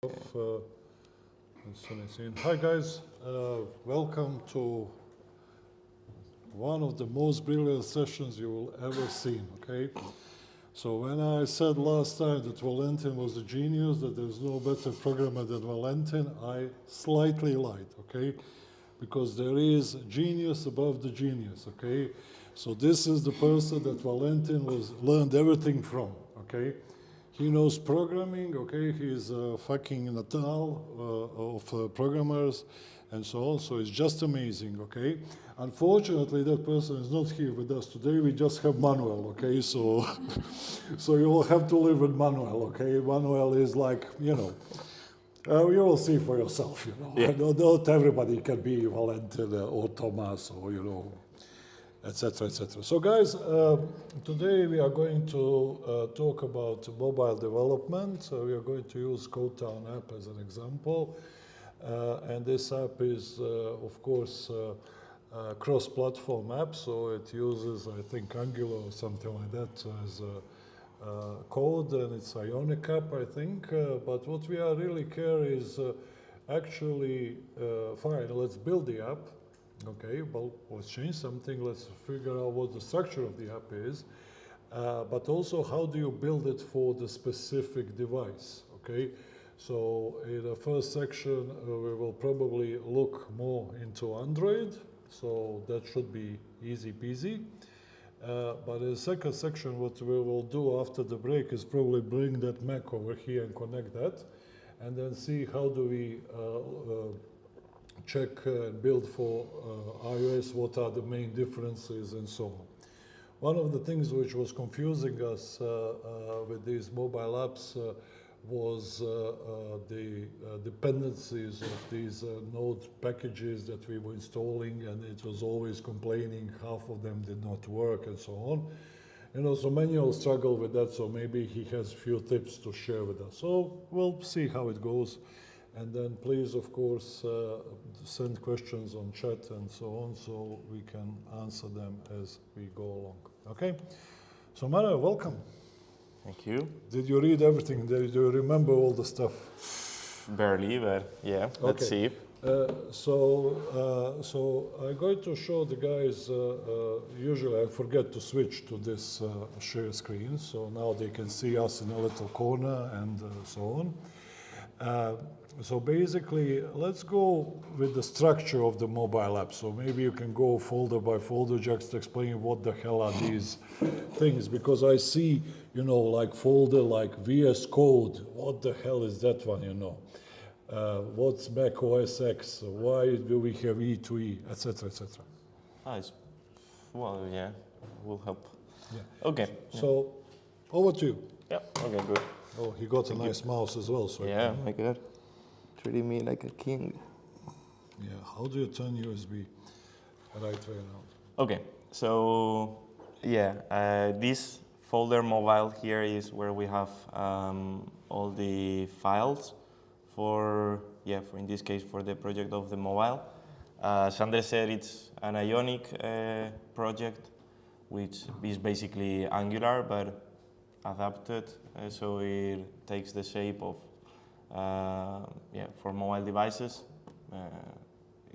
Hi guys, welcome to one of the most brilliant sessions you will ever seen, okay? So when I said last time that Valentin was a genius, that there's no better programmer than Valentin, I slightly lied, okay? Because there is genius above the genius, okay? So this is the person that Valentin learned everything from, okay? He knows programming, okay? He's a fucking Natal of programmers and so on. So it's just amazing, okay? Unfortunately, that person is not here with us today. We just have Manuel, okay? So, so you will have to live with Manuel, okay? Manuel is like, you will see for yourself, you know. Yeah. Not everybody can be Valentin or Thomas or, you know, etc., etc. So guys, today we are going to talk about mobile development. We are going to use CodeTown app as an example. And this app is, of course, a cross-platform app, so it uses, I think, Angular or something like that as code, and it's Ionic app, I think. But what we are really care is actually, fine, let's build the app. Okay, well, let's change something. Let's figure out what the structure of the app is. But also, how do you build it for the specific device? Okay, so in the first section, we will probably look more into Android. So that should be easy peasy. But in the second section, what we will do after the break is probably bring that Mac over here and connect that, and then see how do we check and build for iOS, what are the main differences and so on. One of the things which was confusing us with these mobile apps was the dependencies of these Node packages that we were installing, and it was always complaining half of them did not work and so on. You know, so Manuel struggled with that, so maybe he has a few tips to share with us. So we'll see how it goes. And then please, of course, send questions on chat and so on, so we can answer them as we go along. Okay? So Mara, welcome. Thank you. Did you read everything? Do you remember all the stuff? Barely, but yeah, let's see. So I'm going to show the guys, usually I forget to switch to this share screen, so now they can see us in a little corner and so on. So basically, let's go with the structure of the mobile app. So maybe you can go folder by folder, just explain what the hell are these things, because I see, you know, like folder like VS Code. What the hell is that one, you know? What's Mac OS X? Why do we have E2E, etc., etc. Well, yeah, will help. Yeah. Okay. So, over to you. Yeah. Okay. Good. Oh, he got a nice mouse as well. So yeah. My God, treating me like a king. Yeah. How do you turn USB right way around? Okay. So, yeah, this folder mobile here is where we have all the files for in this case for the project of the mobile. As Andres said, it's an Ionic project, which is basically Angular but adapted, so it takes the shape of for mobile devices.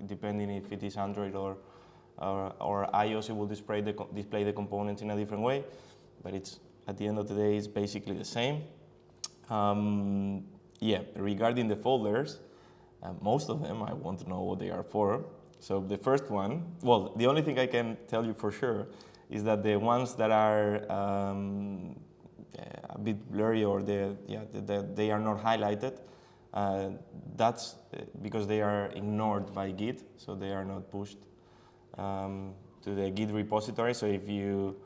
Depending if it is Android or iOS, it will display the components in a different way, but it's at the end of the day it's basically the same. Regarding the folders, most of them I want to know what they are for. So the first one, well, the only thing I can tell you for sure is that the ones that are a bit blurry or they are not highlighted, that's because they are ignored by Git, so they are not pushed to the Git repository. So if you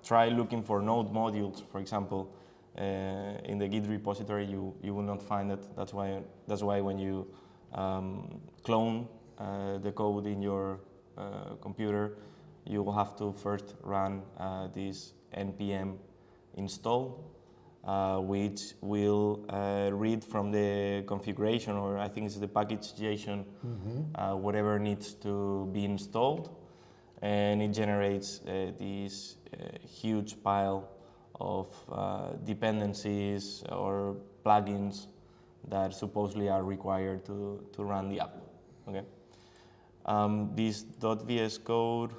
try looking for node modules, for example, in the Git repository, you will not find it. That's why when you clone the code in your computer, you will have to first run this npm install, which will read from the configuration, or I think it's the package.json, whatever needs to be installed, and it generates this huge pile of dependencies or plugins that supposedly are required to run the app. Okay. This .vs code,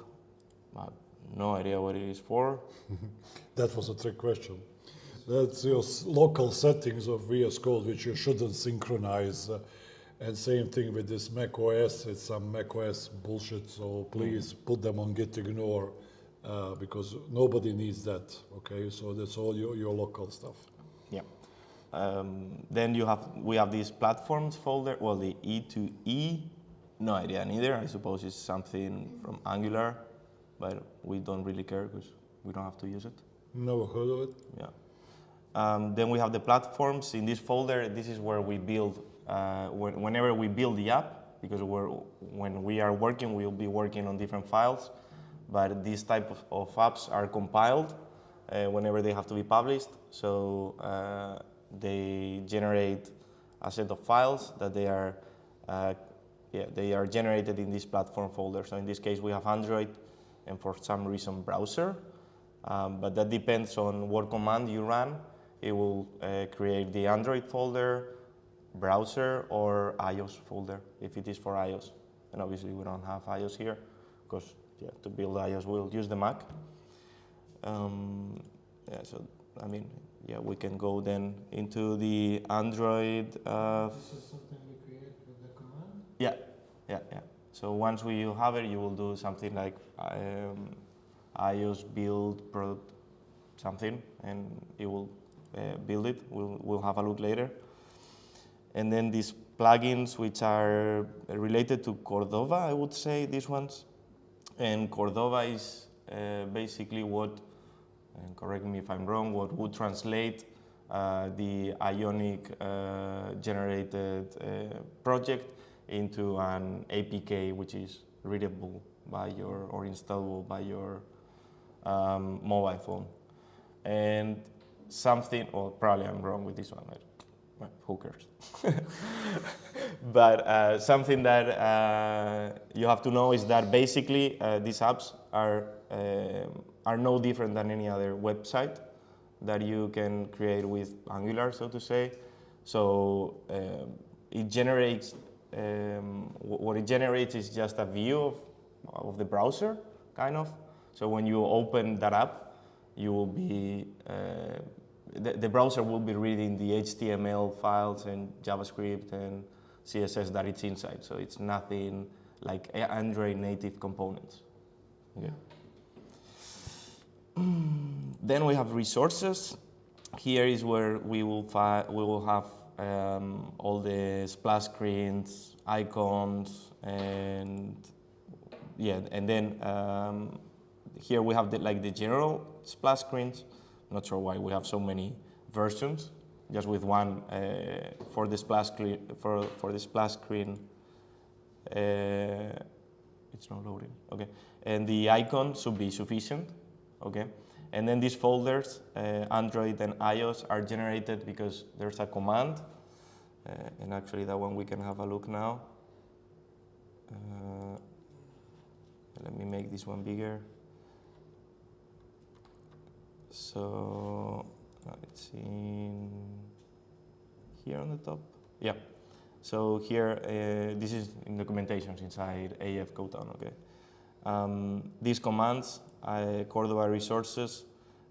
I have no idea what it is for. That was a trick question. That's your local settings of VS Code, which you shouldn't synchronize. And same thing with this Mac OS. It's some Mac OS bullshit. So please put them on git ignore because nobody needs that. Okay, so that's all your local stuff. Yeah. Then we have these platforms folder. Well, the E2E, no idea neither. I suppose it's something from Angular, but we don't really care because we don't have to use it. Never heard of it. Yeah. Then we have the platforms. In this folder, this is where we build, whenever we build the app, because when we are working, we'll be working on different files, but these type of apps are compiled whenever they have to be published. So they generate a set of files that they are generated in this platform folder. So in this case, we have Android and for some reason browser, but that depends on what command you run. It will create the Android folder, browser, or iOS folder if it is for iOS. And obviously we don't have iOS here because to build iOS we'll use the Mac. We can go then into the Android. This is something we create with the command? Yeah. So once we have it, you will do something like iOS build product something, and it will build it. We'll have a look later. And then these plugins, which are related to Cordova, I would say, these ones. And Cordova is basically what, and correct me if I'm wrong, what would translate the Ionic generated project into an APK, which is readable by or installable by your mobile phone. And something, or probably I'm wrong with this one, but who cares? But something that you have to know is that basically these apps are no different than any other website that you can create with Angular, so to say. So it generates, what it generates is just a view of the browser, kind of. So when you open that app, you will be, the browser will be reading the HTML files and JavaScript and CSS that it's inside. So it's nothing like Android native components. Okay. Then we have resources. Here is where we will have all the splash screens, icons, and then here we have the general splash screens. Not sure why we have so many versions. Just with one for the splash screen. For the splash screen, it's not loading. Okay, and the icon should be sufficient. Okay, and then these folders, Android and iOS, are generated because there's a command, and actually that one we can have a look now. Let me make this one bigger. So it's in here on the top. Yeah. So here, this is in documentations inside AF Cotown. Okay. These commands, Cordova resources,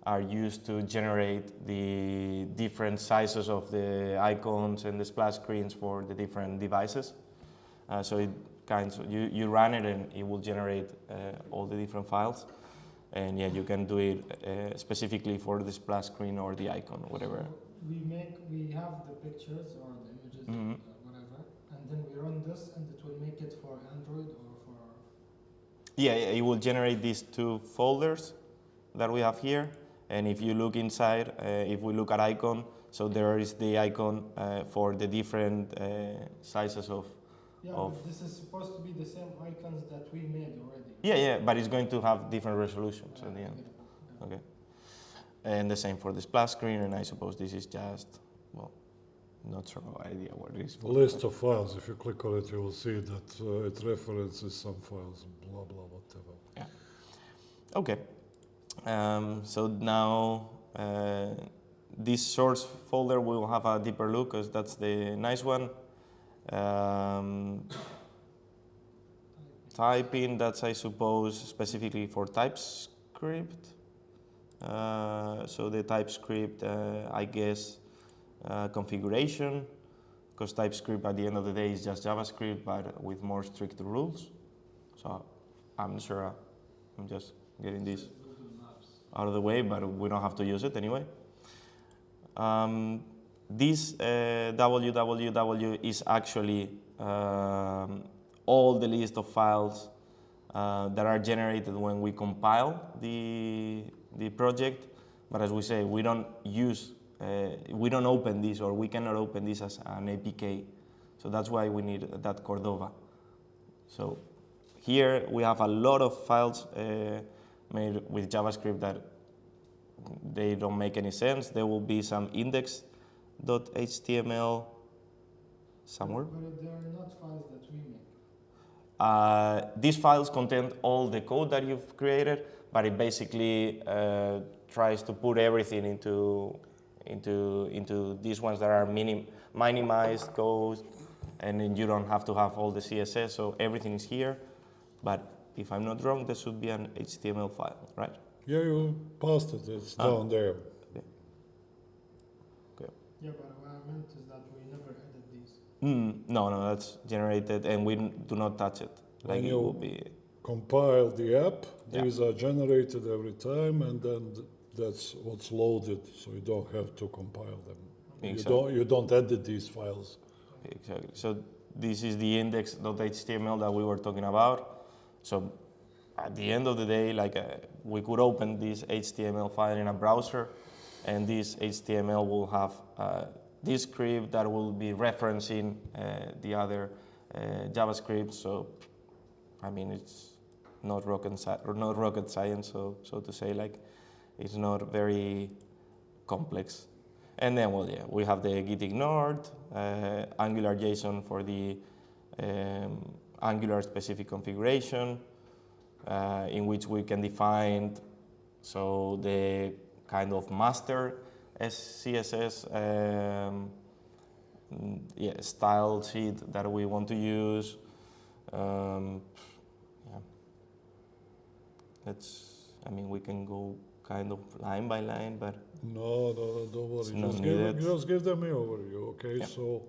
are used to generate the different sizes of the icons and the splash screens for the different devices. So it you run it and it will generate all the different files. And yeah, you can do it specifically for the splash screen or the icon, whatever. So we have the pictures or the images, whatever, and then we run this, and it will make it for Android or for. Yeah, it will generate these two folders that we have here. And if you look inside, if we look at icon, so there is the icon for the different sizes of. Yeah, but this is supposed to be the same icons that we made already. Yeah, but it's going to have different resolutions at the end. Yeah. Okay. And the same for the splash screen, and I suppose this is just, well, not sure idea what it is for. List of files. If you click on it, you will see that it references some files, blah, blah, whatever. Yeah. Okay. So now this source folder will have a deeper look because that's the nice one. Typing, that's I suppose specifically for TypeScript. So the TypeScript, I guess, configuration, because TypeScript at the end of the day is just JavaScript, but with more strict rules. So I'm not sure. I'm just getting this out of the way, but we don't have to use it anyway. This www is actually all the list of files that are generated when we compile the project. But as we say, we don't open this, or we cannot open this as an APK. So that's why we need that Cordova. So here we have a lot of files made with JavaScript that they don't make any sense. There will be some index.html somewhere. But they are not files that we make. These files contain all the code that you've created, but it basically tries to put everything into these ones that are minimized code, and then you don't have to have all the CSS, so everything is here. But if I'm not wrong, there should be an HTML file, right? Yeah, you passed it. It's down there. Okay. Okay. Yeah, but what I meant is that we never edit these. No, that's generated, and we do not touch it. Like When it you will be. compile the app, Yeah. these are generated every time, and then that's what's loaded, so you don't have to compile them. Exactly. You don't edit these files. Exactly. So this is the index.html that we were talking about. So at the end of the day, we could open this HTML file in a browser, and this HTML will have this script that will be referencing the other JavaScript. So, I mean, it's not rocket science, so to say. Like, it's not very complex. And then, well, yeah, we have the git ignored, Angular JSON for the Angular specific configuration, in which we can define the kind of master CSS style sheet that we want to use. We can go kind of line by line, but No, don't worry. Just give them an overview, okay? Yeah. So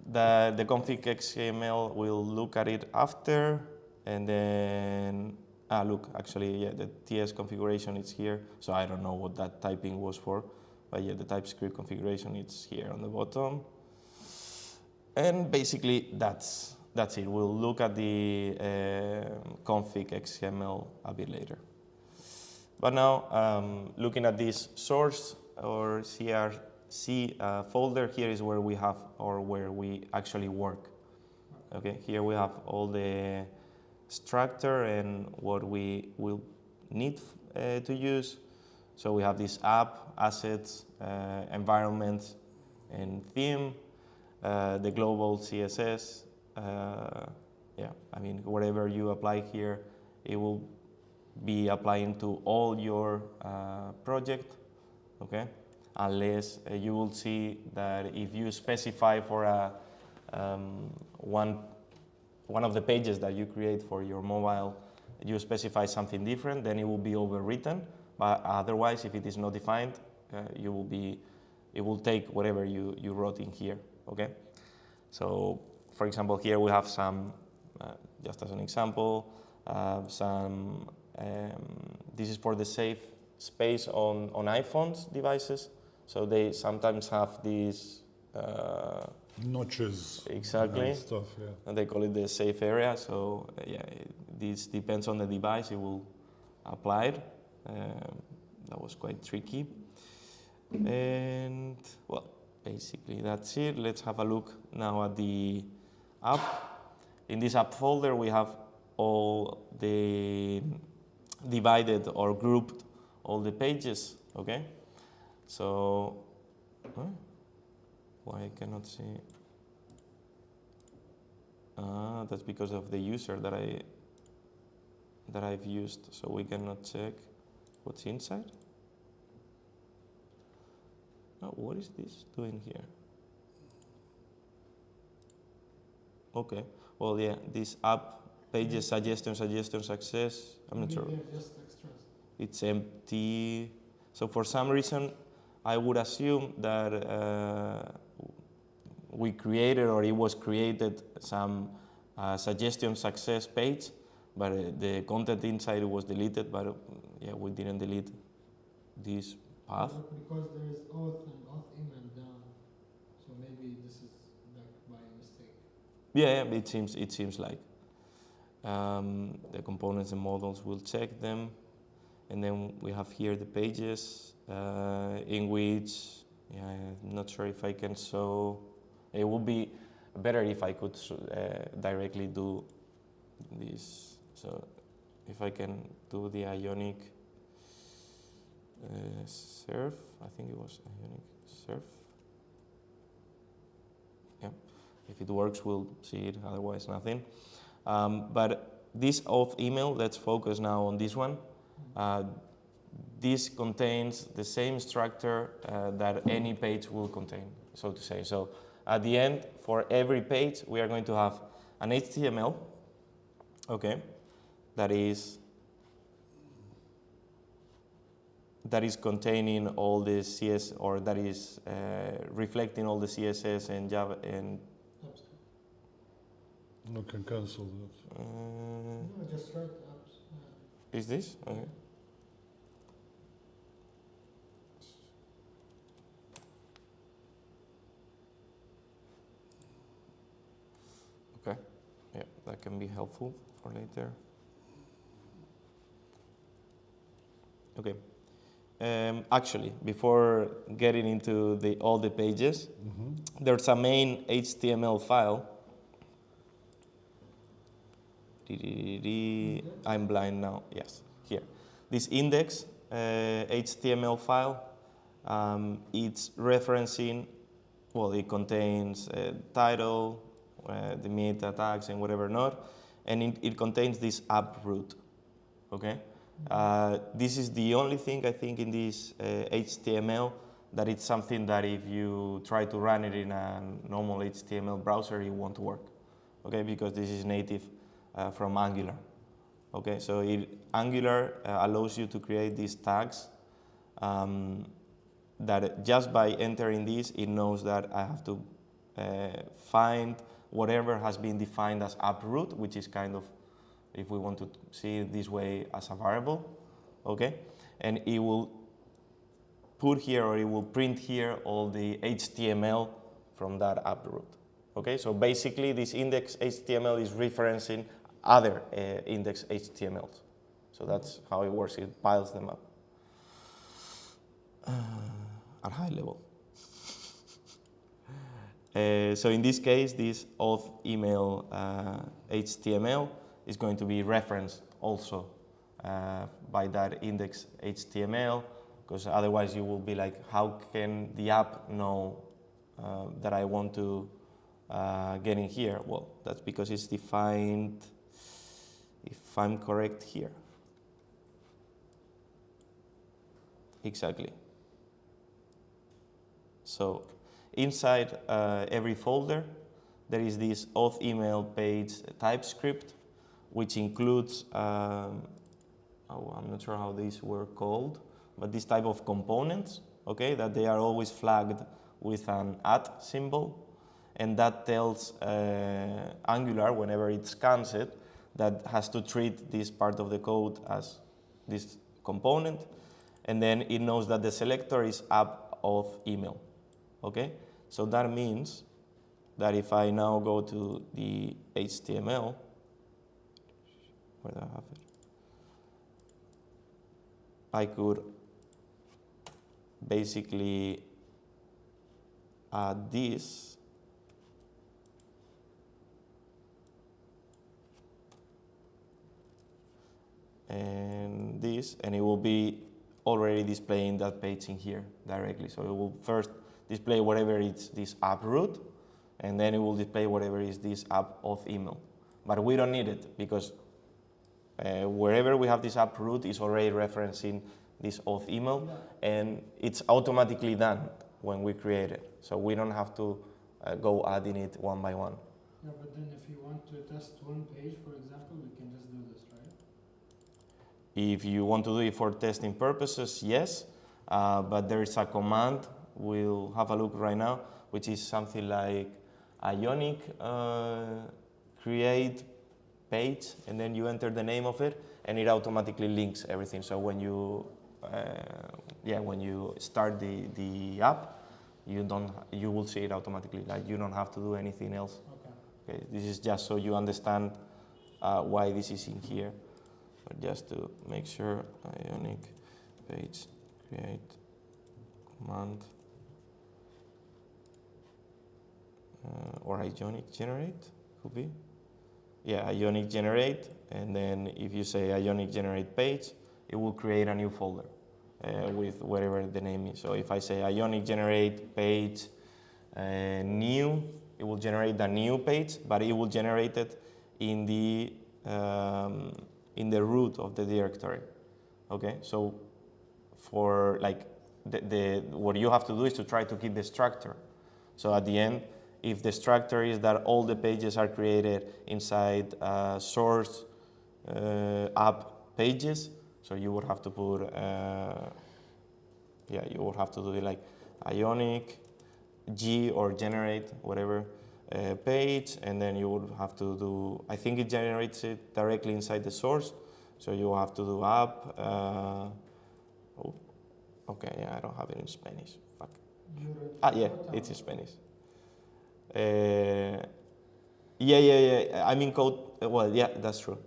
the config XML will look at it after, and then the TS configuration is here. So I don't know what that typing was for, but yeah, the TypeScript configuration is here on the bottom. And basically that's it. We'll look at the config XML a bit later. But now, looking at this source or CRC folder, here is where we have, or where we actually work. Okay, here we have all the structure and what we will need to use. So we have this app, assets, environment, and theme, the global CSS. Whatever you apply here, it will be applying to all your project, okay? Unless you will see that if you specify for one of the pages that you create for your mobile, you specify something different, then it will be overwritten. But otherwise, if it is not defined, it will take whatever you wrote in here, okay? So, for example, here we have some, just as an example, this is for the safe space on iPhones devices. So they sometimes have these notches exactly and stuff, yeah. and they call it the safe area. So this depends on the device, it will apply it. That was quite tricky. And well, basically that's it. Let's have a look now at the app. In this app folder, we have all the divided or grouped all the pages, okay? So, why I cannot see? That's because of the user that I've used, so we cannot check what's inside. Oh, what is this doing here? Okay. Well, yeah, this app pages, suggestion, success. I'm not sure. Maybe they're just extras. It's empty. So for some reason, I would assume that we created or it was created some suggestion success page, but the content inside was deleted. But yeah, we didn't delete this path. Because there is auth and auth email down, so maybe this is like by mistake. Yeah, it seems like the components and models. We'll check them, and then we have here the pages in which I'm not sure if I can show. It would be better if I could directly do this. So if I can do the Ionic surf, I think it was Ionic surf. Yeah, if it works, we'll see it. Otherwise, nothing. But this auth email, let's focus now on this one. This contains the same structure that any page will contain, so to say. So at the end, for every page, we are going to have an HTML, okay, that is containing all the CS, or that is reflecting all the CSS and Java and. You can cancel that. No, just write apps. Is this? Okay. Okay. Yeah, that can be helpful for later. Okay. Actually, before getting into all the pages, there's a main HTML file. I'm blind now. Yes, here. This index HTML file, it's referencing, well, it contains title, the meta tags and whatever not, and it contains this app root, okay? This is the only thing I think in this HTML that it's something that if you try to run it in a normal HTML browser, it won't work, okay? Because this is native from Angular, okay? So Angular allows you to create these tags that just by entering this, it knows that I have to find whatever has been defined as app root, which is kind of, if we want to see it this way, as a variable, okay? And it will put here, or it will print here, all the HTML from that app root, okay? So basically, this index HTML is referencing other index HTMLs. So that's how it works, it piles them up at high level. So in this case, this auth email HTML is going to be referenced also by that index HTML, because otherwise you will be like, how can the app know that I want to get in here? Well, that's because it's defined, if I'm correct here. Exactly. So inside every folder, there is this auth email page TypeScript, which includes, I'm not sure how these were called, but this type of components, okay, that they are always flagged with an @ symbol, and that tells Angular, whenever it scans it, that has to treat this part of the code as this component, and then it knows that the selector is app auth email, okay? So that means that if I now go to the HTML, where do I have it? I could basically add this and this, and it will be already displaying that page in here directly. So it will first display whatever is this app root, and then it will display whatever is this app auth email. But we don't need it, because wherever we have this app root is already referencing this auth email, and it's automatically done. when we create it. So we don't have to go adding it one by one. Yeah, but then if you want to test one page, for example, we can just do this, right? If you want to do it for testing purposes, yes, but there is a command, we'll have a look right now, which is something like Ionic create page, and then you enter the name of it, and it automatically links everything. So when you when you start the app, you will see it automatically. Like you don't have to do anything else. Okay. Okay, this is just so you understand why this is in here. But just to make sure, Ionic page create command or Ionic generate could be. Yeah, Ionic generate, and then if you say Ionic generate page, it will create a new folder with whatever the name is. So if I say Ionic generate page new, it will generate a new page, but it will generate it in the root of the directory. Okay, so for like what you have to do is to try to keep the structure. So at the end, if the structure is that all the pages are created inside source app pages, so you would have to put you would have to do it like Ionic G or generate whatever page, and then you would have to do, I think it generates it directly inside the source, so you have to do app. Okay, yeah, I don't have it in Spanish. Fuck. Yeah, it's in Spanish. I mean code. Well, yeah, that's true.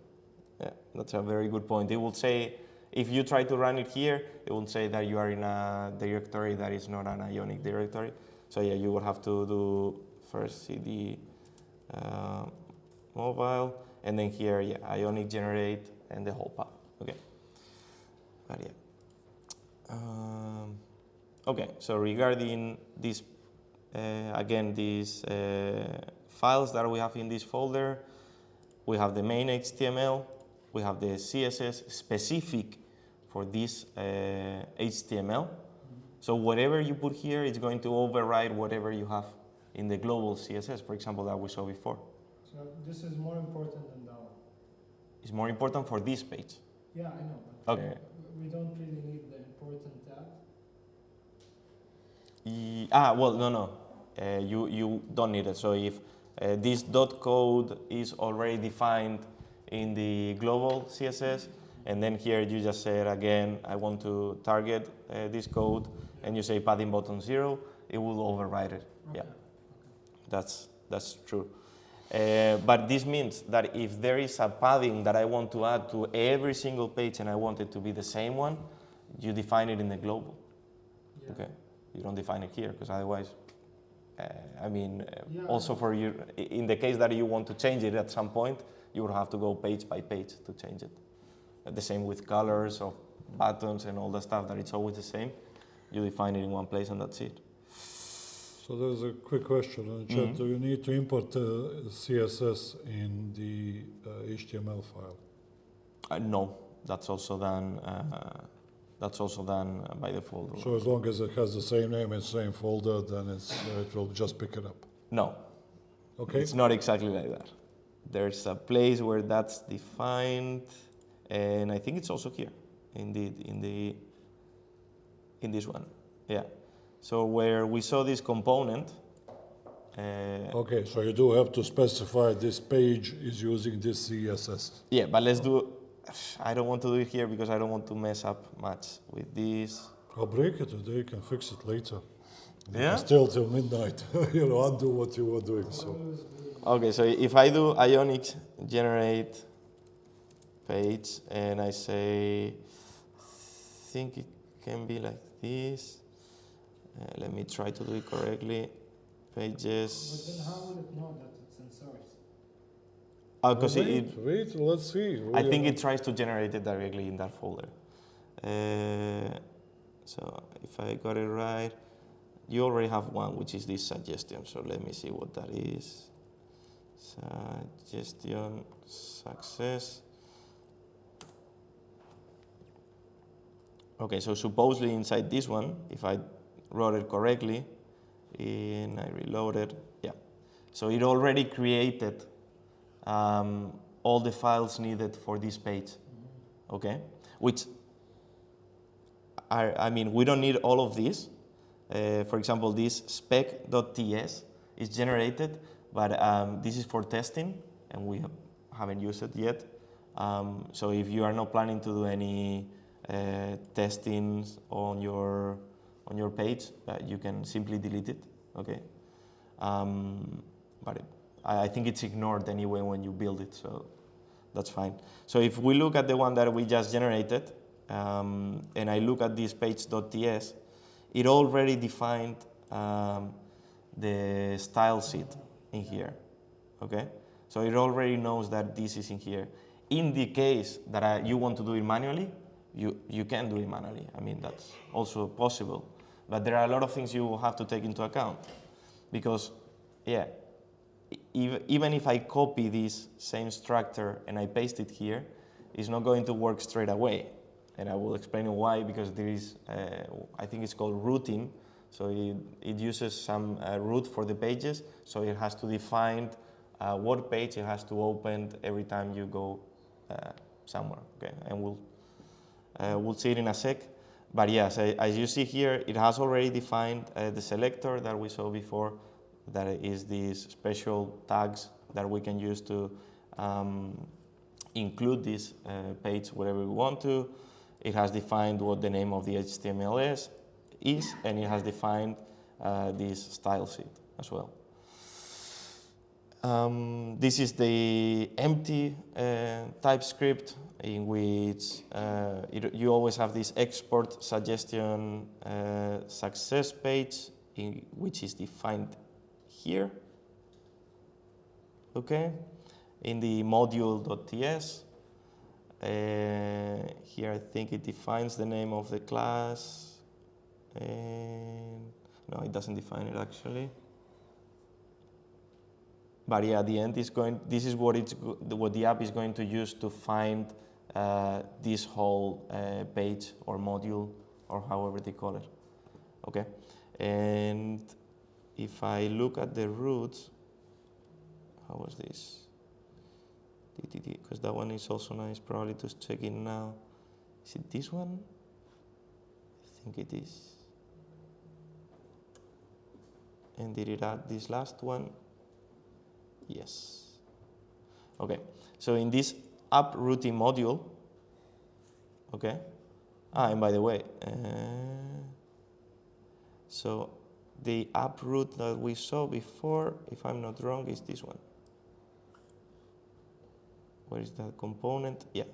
Yeah, that's a very good point. It will say, if you try to run it here, it will say that you are in a directory that is not an Ionic directory. So yeah, you will have to do first cd mobile, and then here, yeah, Ionic generate and the whole path. Okay. But yeah. Okay, so regarding this, again, these files that we have in this folder, we have the main HTML, we have the CSS specific for this HTML. So whatever you put here is going to override whatever you have in the global CSS, for example, that we saw before. So this is more important than that one. It's more important for this page. Yeah, I know, but Okay. we don't really need the important tag. Well, no. You don't need it. So if this dot code is already defined in the global CSS, and then here you just said again, I want to target this code, and you say padding button 0, it will override it. Okay. Yeah, that's true. But this means that if there is a padding that I want to add to every single page and I want it to be the same one, you define it in the global. Yeah. Okay, you don't define it here because otherwise, Yeah. also for you, in the case that you want to change it at some point, you would have to go page by page to change it. The same with colors of buttons and all the stuff, that it's always the same. You define it in one place and that's it. So there's a quick question in the chat. Do you need to import CSS in the HTML file? No, that's also done. By default. So as long as it has the same name and same folder, then it will just pick it up. No. Okay. It's not exactly like that. There's a place where that's defined, and I think it's also here, indeed, in this one. Yeah. So where we saw this component. Okay, so you do have to specify this page is using this CSS. Yeah, but let's do. I don't want to do it here because I don't want to mess up much with this. I'll break it today. You can fix it later. You Yeah? can still till midnight. Undo what you were doing. So. Okay, so if I do Ionic generate page and I say, think it can be like this. Let me try to do it correctly. Pages. But then how will it know that it's in source? Because Wait, let's see. I think it tries to generate it directly in that folder. So if I got it right, you already have one, which is this suggestion. So let me see what that is. Suggestion success. Okay, so supposedly inside this one, if I wrote it correctly, and I reloaded, yeah. So it already created all the files needed for this page, okay? Which are, I mean, we don't need all of this. For example, this spec.ts is generated, but this is for testing, and we haven't used it yet. So if you are not planning to do any testings on your page, you can simply delete it, okay? But I think it's ignored anyway when you build it, so that's fine. So if we look at the one that we just generated, and I look at this page.ts, it already defined the style sheet in here, okay? So it already knows that this is in here. In the case that you want to do it manually, you can do it manually. I mean, that's also possible. But there are a lot of things you will have to take into account. Because, yeah, even if I copy this same structure and I paste it here, it's not going to work straight away. And I will explain why, because there is, I think it's called routing. So it uses some route for the pages. So it has to define what page it has to open every time you go somewhere, okay? And we'll see it in a sec. But yes, as you see here, it has already defined the selector that we saw before. That is these special tags that we can use to include this page wherever we want to. It has defined what the name of the HTML is, and it has defined this style sheet as well. This is the empty TypeScript, in which you always have this export suggestion success page, which is defined here, okay? In the module.ts, here I think it defines the name of the class, and no, it doesn't define it actually. But yeah, at the end is going. This is what the app is going to use to find this whole page or module or however they call it. Okay, and if I look at the roots, how was this? Because that one is also nice. Probably to check it now. Is it this one? I think it is. And did it add this last one? Yes. Okay, so in this app routing module, okay, and by the way, so the app route that we saw before, if I'm not wrong, is this one. Where is that component? Yeah.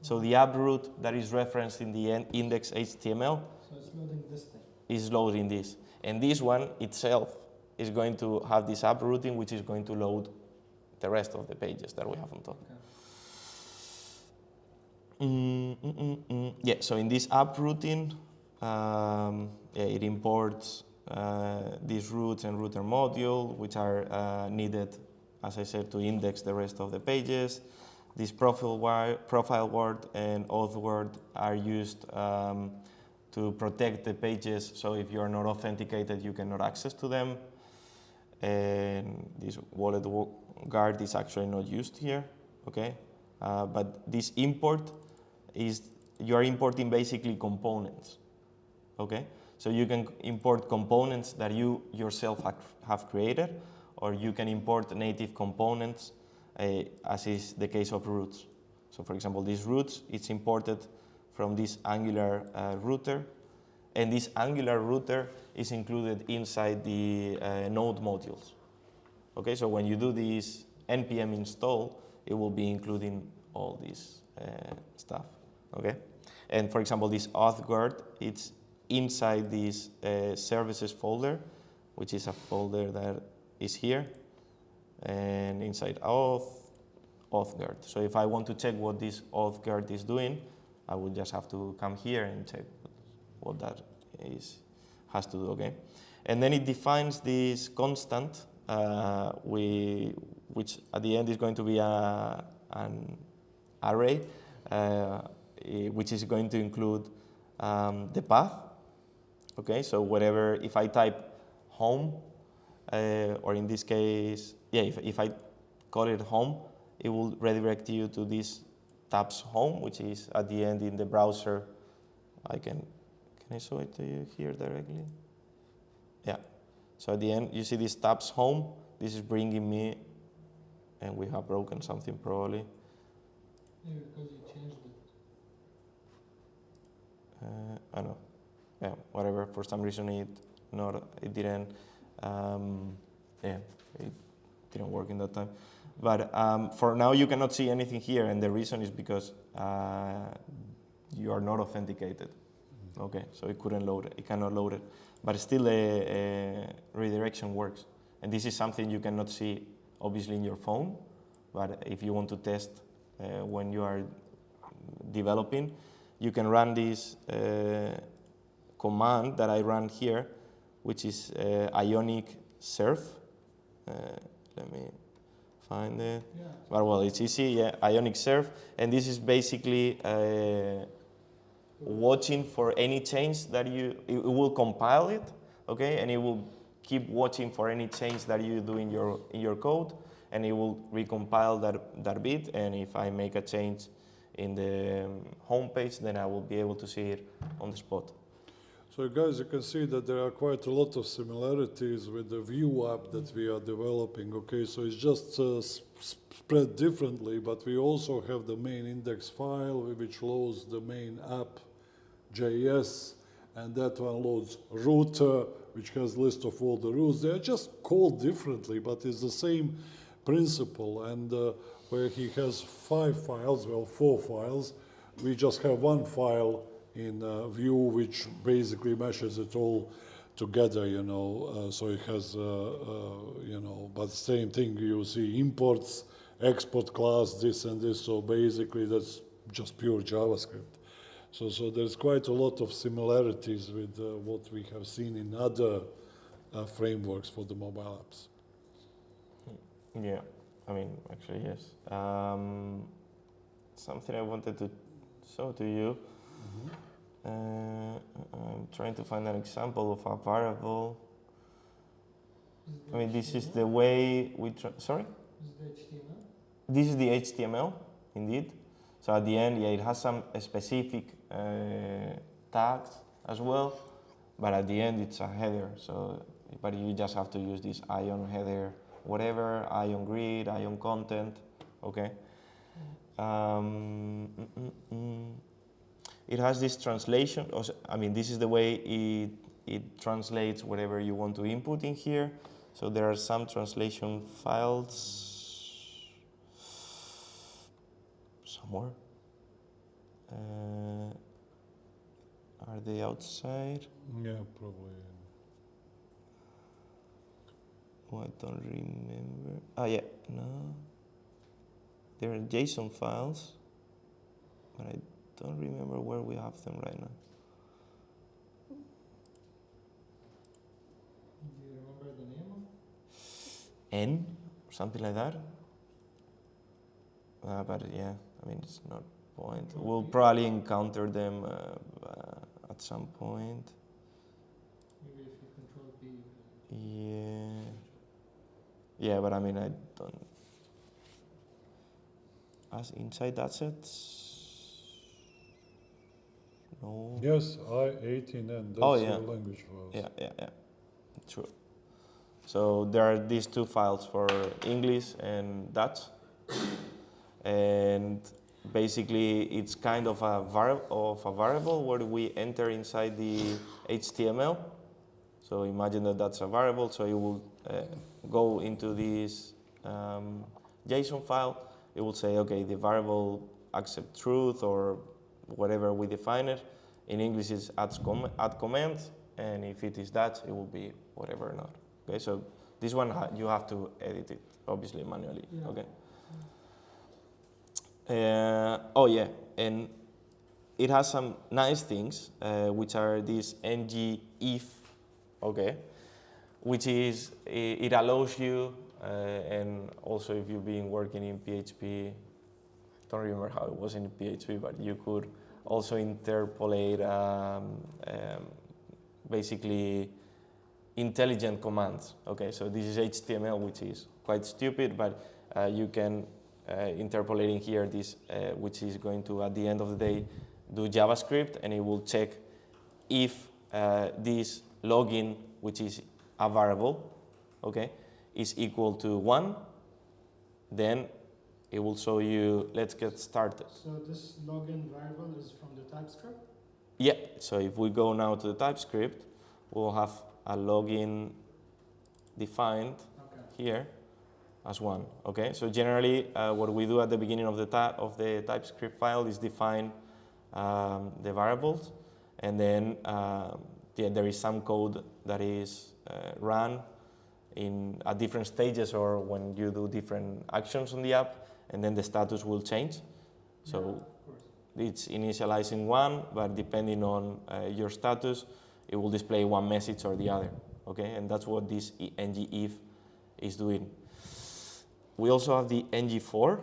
So the app route that is referenced in the index HTML So it's loading this thing. is loading this. And this one itself is going to have this app routing, which is going to load the rest of the pages that we have on top. Okay. Yeah, so in this app routing, it imports these routes and router module, which are needed, as I said, to index the rest of the pages. This profile word and auth word are used to protect the pages, so if you are not authenticated, you cannot access to them. And this wallet guard is actually not used here, okay? But this import is, you are importing basically components, okay? So you can import components that you yourself have created, or you can import native components, as is the case of routes. So for example, these routes, it's imported from this Angular router, and this Angular router is included inside the node modules. Okay, so when you do this npm install, it will be including all this stuff. Okay, and for example, this auth guard, it's inside this services folder, which is a folder that is here, and inside auth guard. So if I want to check what this auth guard is doing, I would just have to come here and check what that has to do, okay? And then it defines this constant, which at the end is going to be an array, which is going to include the path, Okay, so whatever, if I type home, or in this case, yeah, if I call it home, it will redirect you to this tabs home, which is at the end in the browser. Can I show it to you here directly? Yeah, so at the end, you see this tabs home, this is bringing me, and we have broken something probably. Yeah, because you changed it. I know, yeah, whatever, for some reason it didn't, yeah, it didn't work in that time. But for now you cannot see anything here, and the reason is because you are not authenticated. Okay, so it couldn't load it, it cannot load it. But still the redirection works. And this is something you cannot see obviously in your phone, but if you want to test when you are developing, you can run this command that I run here, which is ionic surf. Let me find it. Yeah. But well, it's easy, yeah, ionic surf. And this is basically watching for any change that it will compile it, okay, and it will keep watching for any change that you do in your code, and it will recompile that bit. And if I make a change in the home page, then I will be able to see it on the spot. So guys, you can see that there are quite a lot of similarities with the View app that we are developing. Okay, so it's just spread differently, but we also have the main index file which loads the main app JS, and that one loads router, which has list of all the routes. They are just called differently, but it's the same principle. And where he has 5 files, well, 4 files, we just have 1 file in Vue, which basically meshes it all together, you know. So it has, you know, but same thing, you see imports, export class, this and this. So basically that's just pure JavaScript. So there's quite a lot of similarities with what we have seen in other frameworks for the mobile apps. Yeah, I mean, actually, yes. Something I wanted to show to you. I'm trying to find an example of a variable. I mean, this is the way we sorry? This is the HTML? This is the HTML, indeed. So at the end, yeah, it has some specific tags as well, but at the end it's a header. So, but you just have to use this ion header, whatever, ion grid, ion content, okay? It has this translation. I mean, this is the way it translates whatever you want to input in here. So there are some translation files somewhere. Are they outside? Yeah, probably. Oh, I don't remember. Ah, yeah, no. There are JSON files, but I don't remember where we have them right now. Do you remember the name of it? N, or something like that. But yeah, I mean, it's not point. We'll probably encounter them at some point. Maybe if you control B. Yeah. Yeah, but I mean, I don't. As inside assets? No. Yes, I18N, that's Oh, yeah. language files. Yeah. True. So there are these 2 files for English and Dutch. And basically it's kind of a variable where we enter inside the HTML. So imagine that that's a variable, so it will go into this JSON file. It will say, okay, the variable accept truth or whatever we define it. In English it's add comment, and if it is Dutch, it will be whatever or not. Okay, so this one you have to edit it, obviously manually. Yeah. Okay. Oh yeah, and it has some nice things, which are these ng if, okay, which is it allows you, and also if you've been working in PHP, I don't remember how it was in PHP, but you could also interpolate basically intelligent commands. Okay, so this is HTML, which is quite stupid, but you can interpolate in here this, which is going to, at the end of the day, do JavaScript, and it will check if this login, which is a variable, okay, is equal to 1, then it will show you, let's get started. So this login variable is from the TypeScript? Yeah, so if we go now to the TypeScript, we'll have a login defined here as 1. Okay, so generally what we do at the beginning of the TypeScript file is define the variables, and then there is some code that is run at different stages or when you do different actions on the app, and then the status will change. So it's initializing 1, but depending on your status, it will display one message or the other. Okay, and that's what this ngIf is doing. We also have the ngFor,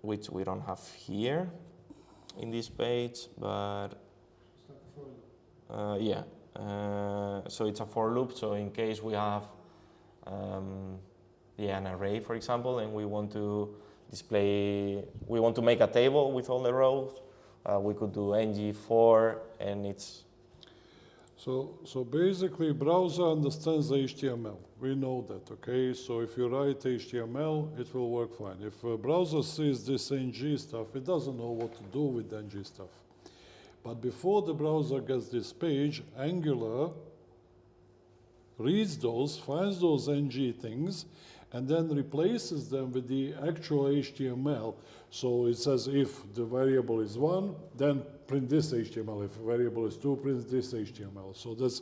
which we don't have here in this page, but yeah. So it's a for loop. So in case we have an array, for example, and we want to make a table with all the rows, we could do ngFor, and it's. So basically, browser understands HTML. We know that, okay? So if you write HTML, it will work fine. If a browser sees this ng stuff, it doesn't know what to do with the ng stuff. But before the browser gets this page, Angular reads those, finds those ng things, and then replaces them with the actual HTML. So it says if the variable is 1, then print this HTML. If the variable is 2, print this HTML. So that's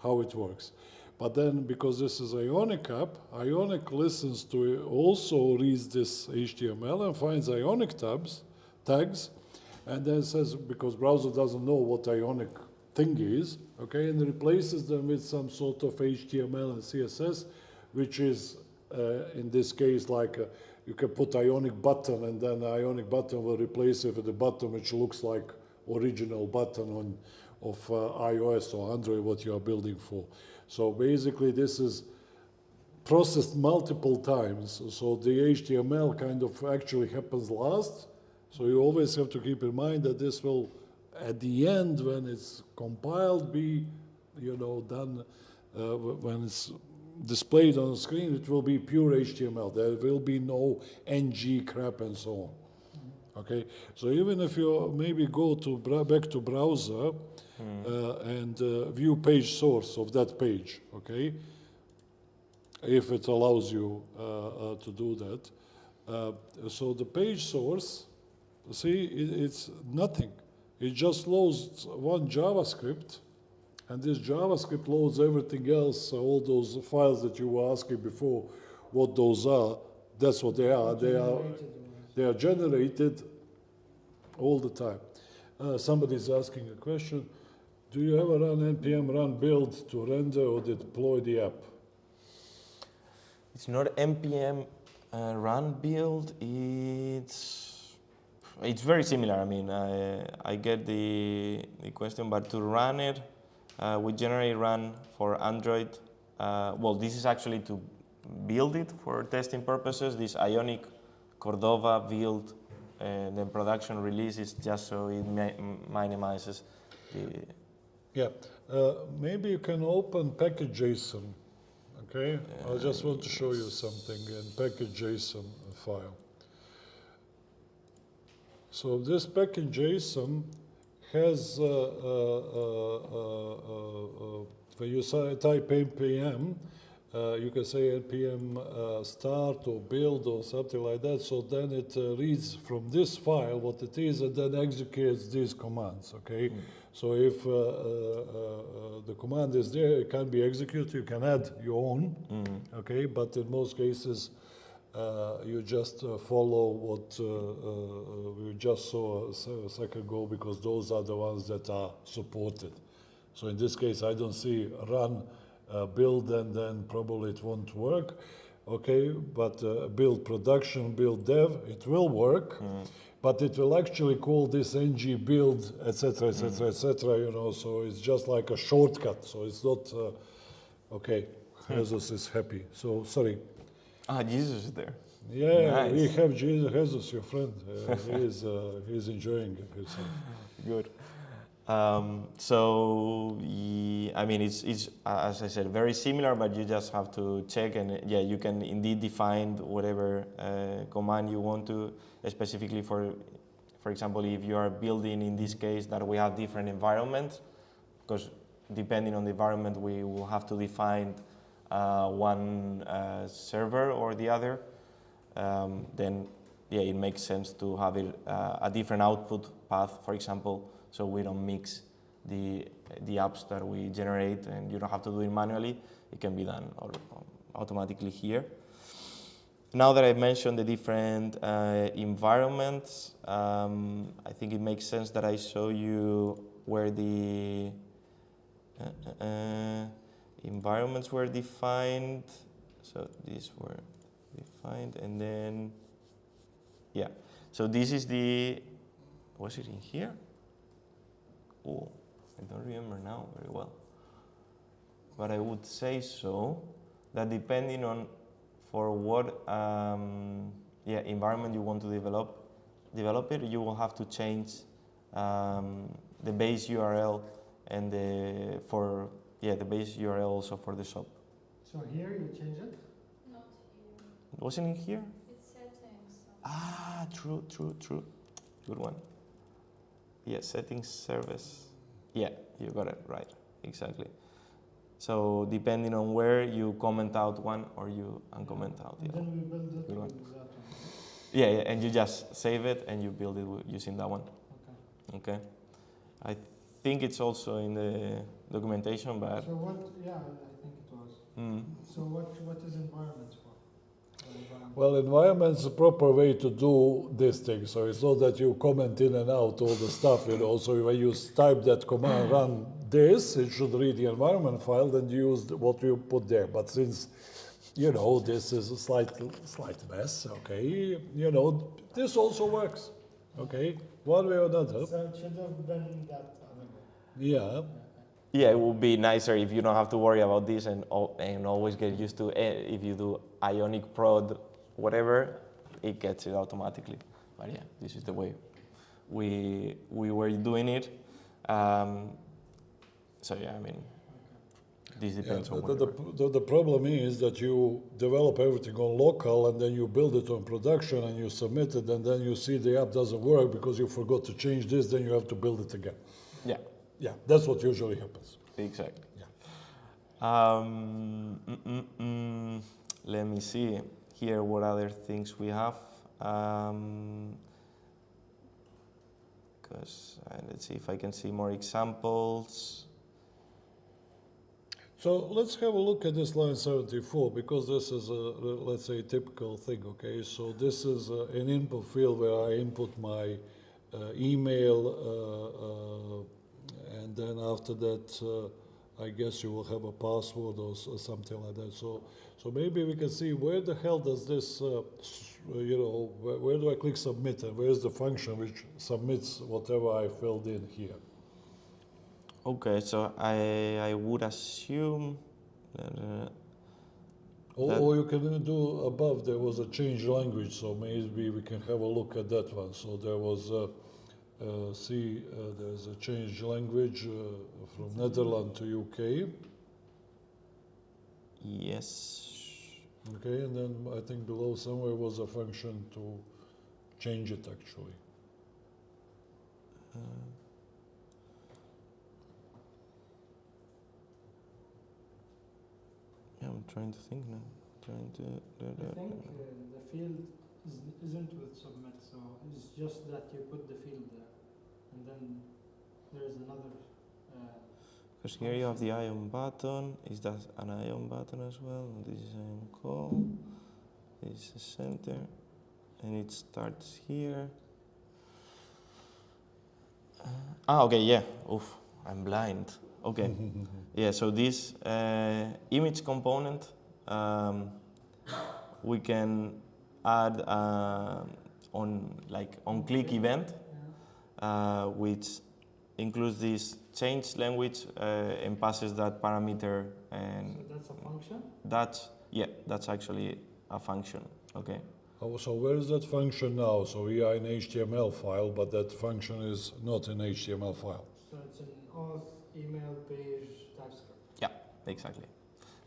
how it works. But then, because this is Ionic app, Ionic listens to it, also reads this HTML and finds Ionic tags, and then says, because browser doesn't know what Ionic thing is, okay, and replaces them with some sort of HTML and CSS, which is, in this case, like you can put Ionic button, and then the Ionic button will replace it with a button which looks like original button of iOS or Android, what you are building for. So basically, this is processed multiple times. So the HTML kind of actually happens last. So you always have to keep in mind that this will, at the end, when it's compiled, be, done when it's displayed on the screen. It will be pure HTML. There will be no ng crap and so on. Okay, so even if you maybe go to back to browser and view page source of that page, okay, if it allows you to do that. So the page source, see, it's nothing. It just loads one JavaScript, and this JavaScript loads everything else, all those files that you were asking before, what those are. That's what they are. They are generated all the time. Somebody's asking a question. Do you ever run npm run build to render or deploy the app? It's not npm run build. It's very similar. I mean, I get the question, but to run it, we generally run for Android. Well, this is actually to build it for testing purposes. This Ionic Cordova build and then production release is just so it minimizes the. Yeah, maybe you can open package.json. Okay, I just want to show you something in package.json file. So this package.json has, when you type npm, you can say npm start or build or something like that. So then it reads from this file what it is and then executes these commands, okay? So if the command is there, it can be executed. You can add your own, okay? But in most cases, you just follow what we just saw a second ago, because those are the ones that are supported. So in this case, I don't see run build and then probably it won't work. Okay, but build production, build dev, it will work but it will actually call this ng build, etc., etc., etc. You know, so it's just like a shortcut. So it's not okay. Jesus is happy. So sorry. Ah, Jesus is there. Yeah, we Nice. have Jesus, your friend. He's enjoying himself. Good. I mean, it's as I said, very similar, but you just have to check, and yeah, you can indeed define whatever command you want to, specifically for example, if you are building, in this case, that we have different environments, because depending on the environment, we will have to define one server or the other. Then yeah, it makes sense to have it, a different output path, for example, so we don't mix the apps that we generate, and you don't have to do it manually. It can be done automatically here. Now that I've mentioned the different environments, I think it makes sense that I show you where the environments were defined. So these were defined, and then yeah. So this is the, was it in here? Oh, I don't remember now very well. But I would say so, that depending on for what environment you want to develop it, you will have to change the base URL and the base URL also for the shop. So here you change it? Not here. Wasn't it here? It's settings. Ah, true. Good one. Yeah, settings service. Yeah, you got it right, exactly. So depending on where you comment out one or you uncomment out the And other. then we build it Good one. with that one. Yeah, and you just save it and you build it using that one. Okay. Okay. I think it's also in the documentation, but. So what? Yeah, I think it was. So what is environment for? Well, environment's the proper way to do this thing. So it's not that you comment in and out all the stuff, you know. So when you type that command, run this, it should read the environment file, then use what you put there. But since, you know, this is a slight mess, okay, you know, this also works, okay, one way or another. So it should have been that other way. Yeah. Yeah, it would be nicer if you don't have to worry about this and always get used to if you do Ionic prod, whatever, it gets it automatically. But yeah, this is the way we were doing it. So yeah, I mean, this depends on whatever. The problem is that you develop everything on local and then you build it on production and you submit it and then you see the app doesn't work because you forgot to change this, then you have to build it again. Yeah. Yeah, that's what usually happens. Exactly. Yeah. Let me see here what other things we have. Because let's see if I can see more examples. So let's have a look at this line 74 because this is a, let's say, typical thing, okay? So this is an input field where I input my email and then after that I guess you will have a password or something like that. So maybe we can see where the hell does this, you know, where do I click submit and where's the function which submits whatever I filled in here? Okay, so I would assume that, Or you can do above, there was a change language, so maybe we can have a look at that one. So there was, there's a change language from Netherlands to UK. yes. Okay, and then I think below somewhere was a function to change it actually. Yeah, I'm trying to think now. I think the field isn't with submit, so it's just that you put the field there, and then there's another. Because here you have the ion button. Is that an ion button as well? This is ion call. This is the center, and it starts here. Okay, yeah. Oof, I'm blind. Okay. Yeah, so this image component, we can add on-click event, which includes this change language and passes that parameter, and So that's a function? that's actually a function. Okay. Oh, so where is that function now? So we are in HTML file, but that function is not an HTML file. So it's an auth email page TypeScript. Yeah, exactly.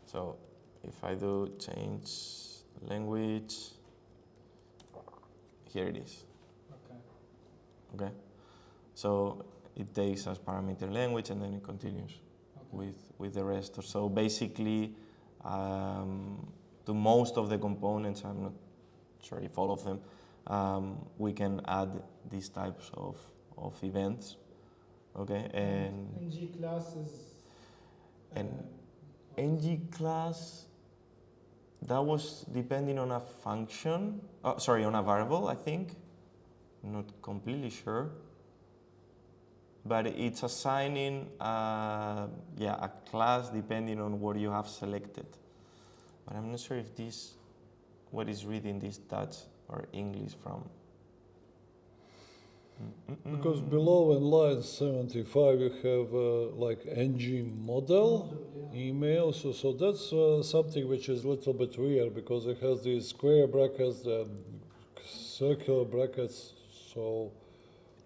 So if I do change language, here it is. Okay. Okay. So it takes as parameter language and then it continues with the rest. So basically, to most of the components, I'm not sure if all of them, we can add these types of events. Okay, and ng class is. and ng class, that was depending on a function. Sorry, on a variable, I think. I'm not completely sure. But it's assigning a class depending on what you have selected. But I'm not sure if what is reading this Dutch or English from. Because below in line 75 you have like ng model email, so that's something which is a little bit weird because it has these square brackets and circular brackets. So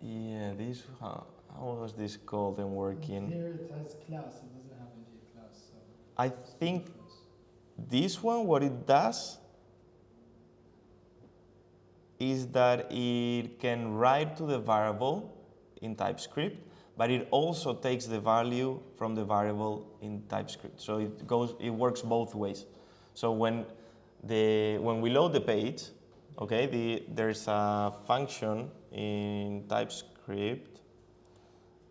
yeah, this how was this called and working? Here it has class, it doesn't have ng class. So I think this one, what it does is that it can write to the variable in TypeScript, but it also takes the value from the variable in TypeScript. So it works both ways. So when we load the page, okay, there's a function in TypeScript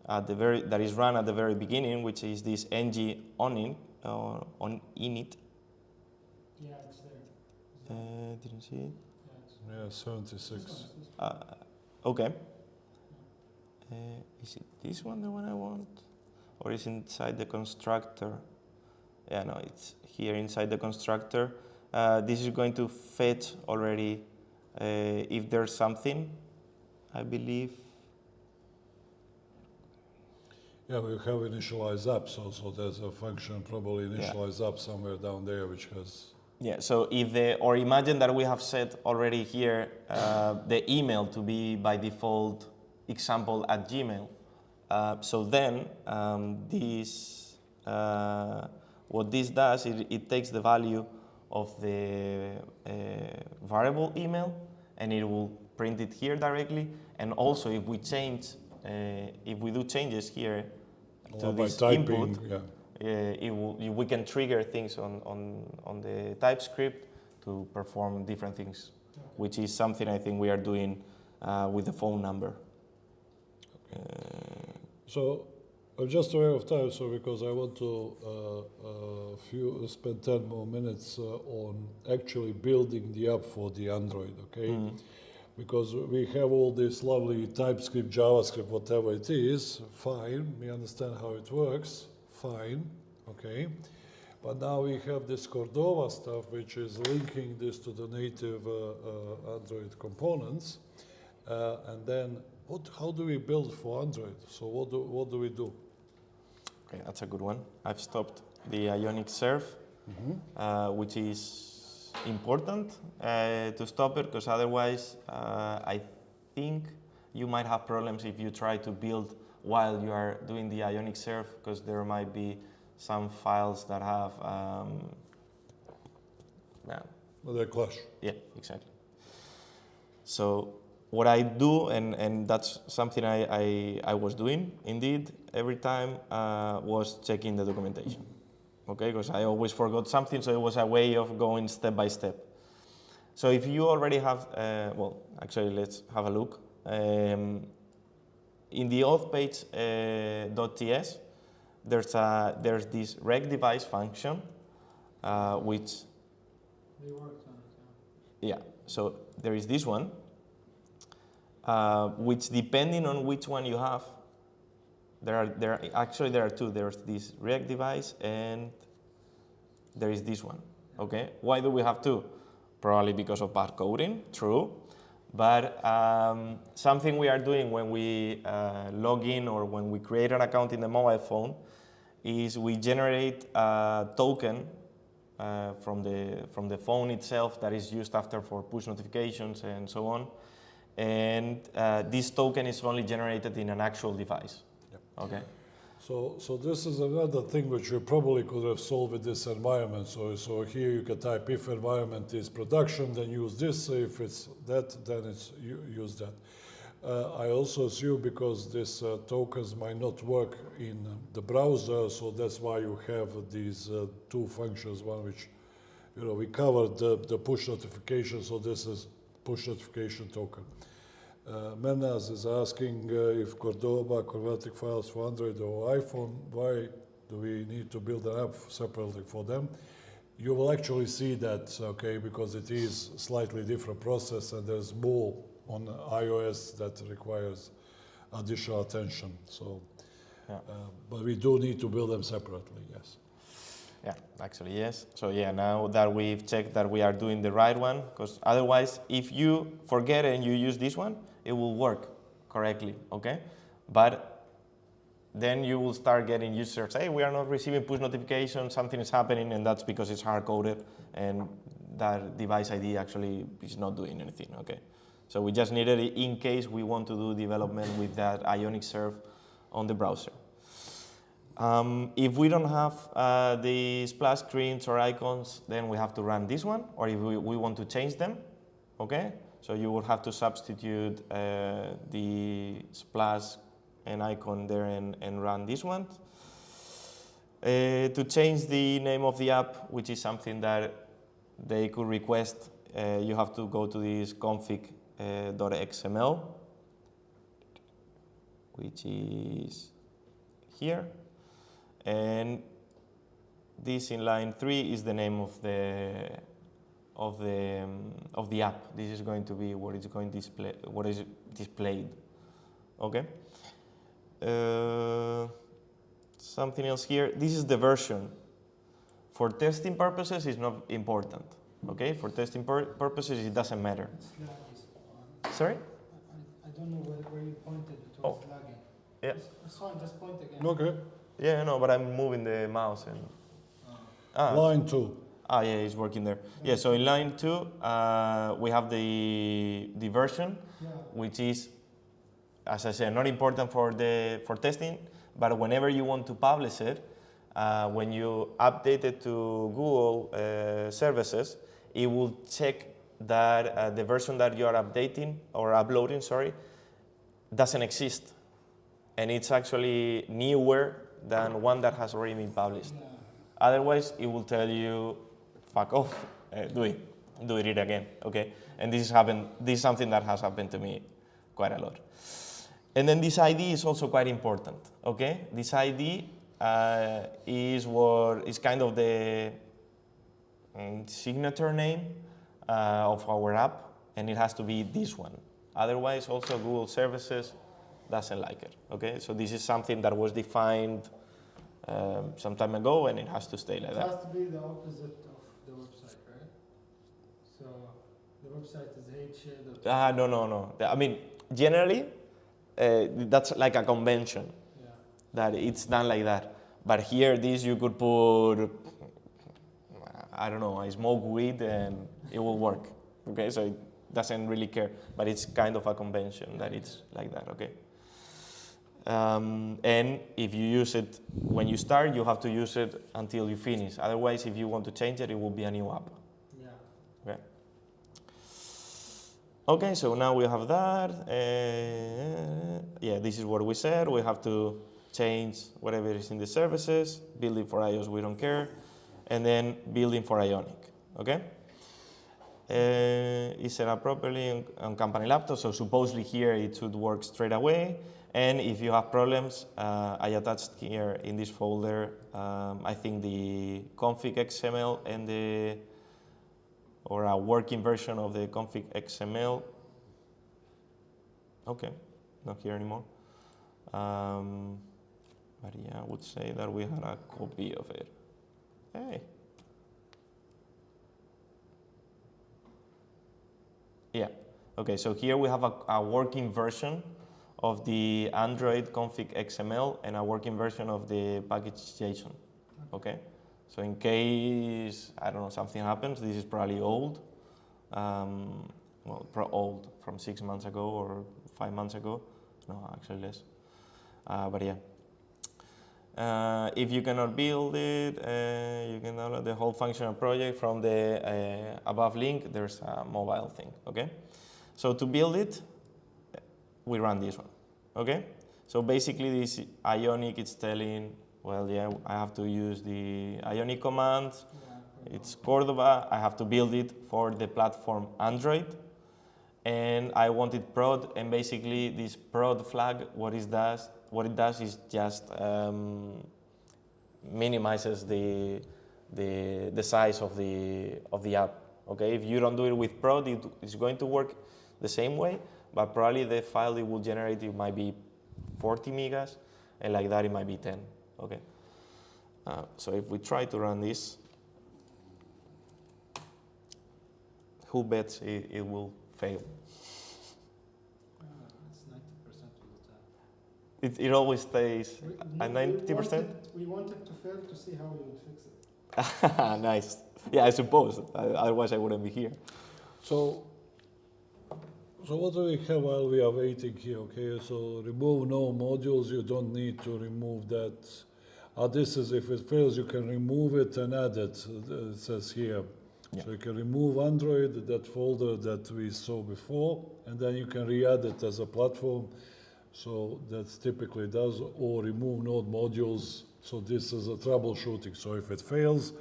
that is run at the very beginning, which is this ng on init. yeah, it's there. Didn't see it. yeah, 76. Okay. Is it this one the one I want? Or is it inside the constructor? Yeah, no, it's here inside the constructor. This is going to fetch already if there's something, I believe. Yeah, we have initialize app, so there's a function probably initialize app somewhere down there which has. Yeah, so or imagine that we have set already here the email to be by default example at Gmail. So then what this does, it takes the value of the variable email and it will print it here directly. And also if we do changes here to by this typing, input, we can trigger things on the TypeScript to perform different things, which is something I think we are doing with the phone number. So I'm just aware of time, so because I want to spend 10 more minutes on actually building the app for the Android, okay? Because we have all this lovely TypeScript, JavaScript, whatever it is, fine, we understand how it works, fine, okay? But now we have this Cordova stuff, which is linking this to the native Android components, and then how do we build for Android? So what do we do? Okay, that's a good one. I've stopped the Ionic Serve, which is important to stop it, because otherwise I think you might have problems if you try to build while you are doing the Ionic Serve, because there might be some files that have Well, they clash. Yeah, exactly. So what I do, and that's something I was doing indeed every time, was checking the documentation. Okay, because I always forgot something, so it was a way of going step by step. So if you already have, well, actually let's have a look. In the auth page .ts, there's this rec device function, which. They worked on it. Yeah. So there is this one, which depending on which one you have, there are two. There's this React device and there is this one. Okay. Why do we have two? Probably because of bad coding. True. But something we are doing when we log in or when we create an account in the mobile phone is we generate a token from the phone itself that is used after for push notifications and so on. And this token is only generated in an actual device. Yep. Okay. So this is another thing which you probably could have solved with this environment. So here you can type if environment is production, then use this. If it's that, then it's use that. I also assume because these tokens might not work in the browser, so that's why you have these two functions. One which, we covered the push notification, so this is push notification token. Menas is asking if Cordoba converting files for Android or iPhone, why do we need to build an app separately for them? You will actually see that, okay, because it is slightly different process and there's more on iOS that requires additional attention. So, Yeah. but we do need to build them separately, yes. Yeah, actually, yes. So yeah, now that we've checked that we are doing the right one, because otherwise, if you forget and you use this one, it will work correctly, okay? But then you will start getting users, hey, we are not receiving push notifications, something is happening, and that's because it's hard-coded, and that device ID actually is not doing anything, okay? So we just needed it in case we want to do development with that Ionic Serve on the browser. If we don't have the splash screens or icons, then we have to run this one, or if we want to change them, okay? So you will have to substitute the splash and icon there and run this one. To change the name of the app, which is something that they could request, you have to go to this config.xml, which is here. And this in line 3 is the name of the app. This is going to be what is going to display, what is displayed. Okay. Something else here. This is the version. For testing purposes, it's not important. Okay. For testing purposes, it doesn't matter. It's laggy. Sorry. I don't know where you pointed. It was lagging. Yeah. It's fine. Just point again. Okay. Yeah, no, but I'm moving the mouse and. Line 2. Ah, yeah, it's working there. Yeah, so in line 2, we have the version, which is, as I said, not important for testing, but whenever you want to publish it, when you update it to Google services, it will check that the version that you are updating or uploading, sorry, doesn't exist, and it's actually newer than one that has already been published. Yeah. Otherwise, it will tell you, fuck off, do it again, okay? And this is something that has happened to me quite a lot. And then this ID is also quite important, okay? This ID is kind of the signature name of our app, and it has to be this one. Otherwise, also Google Services doesn't like it, okay? So this is something that was defined some time ago, and it has to stay like It that. has to be the opposite of the website, right? So the website is hate. No. I mean, generally, that's like a convention that it's done like that. But here, this you could put, I don't know, I smoke weed and it will work, okay? So it doesn't really care, but it's kind of a convention that it's like that, okay? And if you use it when you start, you have to use it until you finish. Otherwise, if you want to change it, it will be a new app. Yeah. Okay. Okay, so now we have that. Yeah, this is what we said. We have to change whatever is in the services. Building for iOS, we don't care. And then building for Ionic. Okay. Is set up properly on company laptop. So supposedly here it should work straight away. And if you have problems, I attached here in this folder, I think the config XML and or a working version of the config XML. Okay, not here anymore. But yeah, I would say that we had a copy of it. Hey. Yeah, Okay, so here we have a working version of the Android config XML and a working version of the package.json. Okay, so in case, I don't know, something happens, this is probably old. Well, old, from 6 months ago or 5 months ago. No, actually less. But yeah. If you cannot build it, you can download the whole functional project from the above link. There's a mobile thing, okay? So to build it, we run this one, okay? So basically this Ionic, it's telling, well, yeah, I have to use the Ionic command. It's Cordova. I have to build it for the platform Android. And I want it prod, and basically this prod flag, what it does is just minimizes the size of the app. Okay, if you don't do it with prod, it's going to work the same way, but probably the file it will generate, it might be 40 megas, and like that it might be 10. Okay, so if we try to run this, who bets it will fail? It's 90% of the time. It always stays at 90%? We wanted to fail to see how we would fix it. Nice. Yeah, I suppose. Otherwise, I wouldn't be here. So what do we have while we are waiting here? Okay, so remove no modules. You don't need to remove that. This is if it fails, you can remove it and add it. It says here. Yeah. So you can remove Android, that folder that we saw before, and then you can re-add it as a platform. So that's typically does, or remove node modules. So this is a troubleshooting. So if it fails,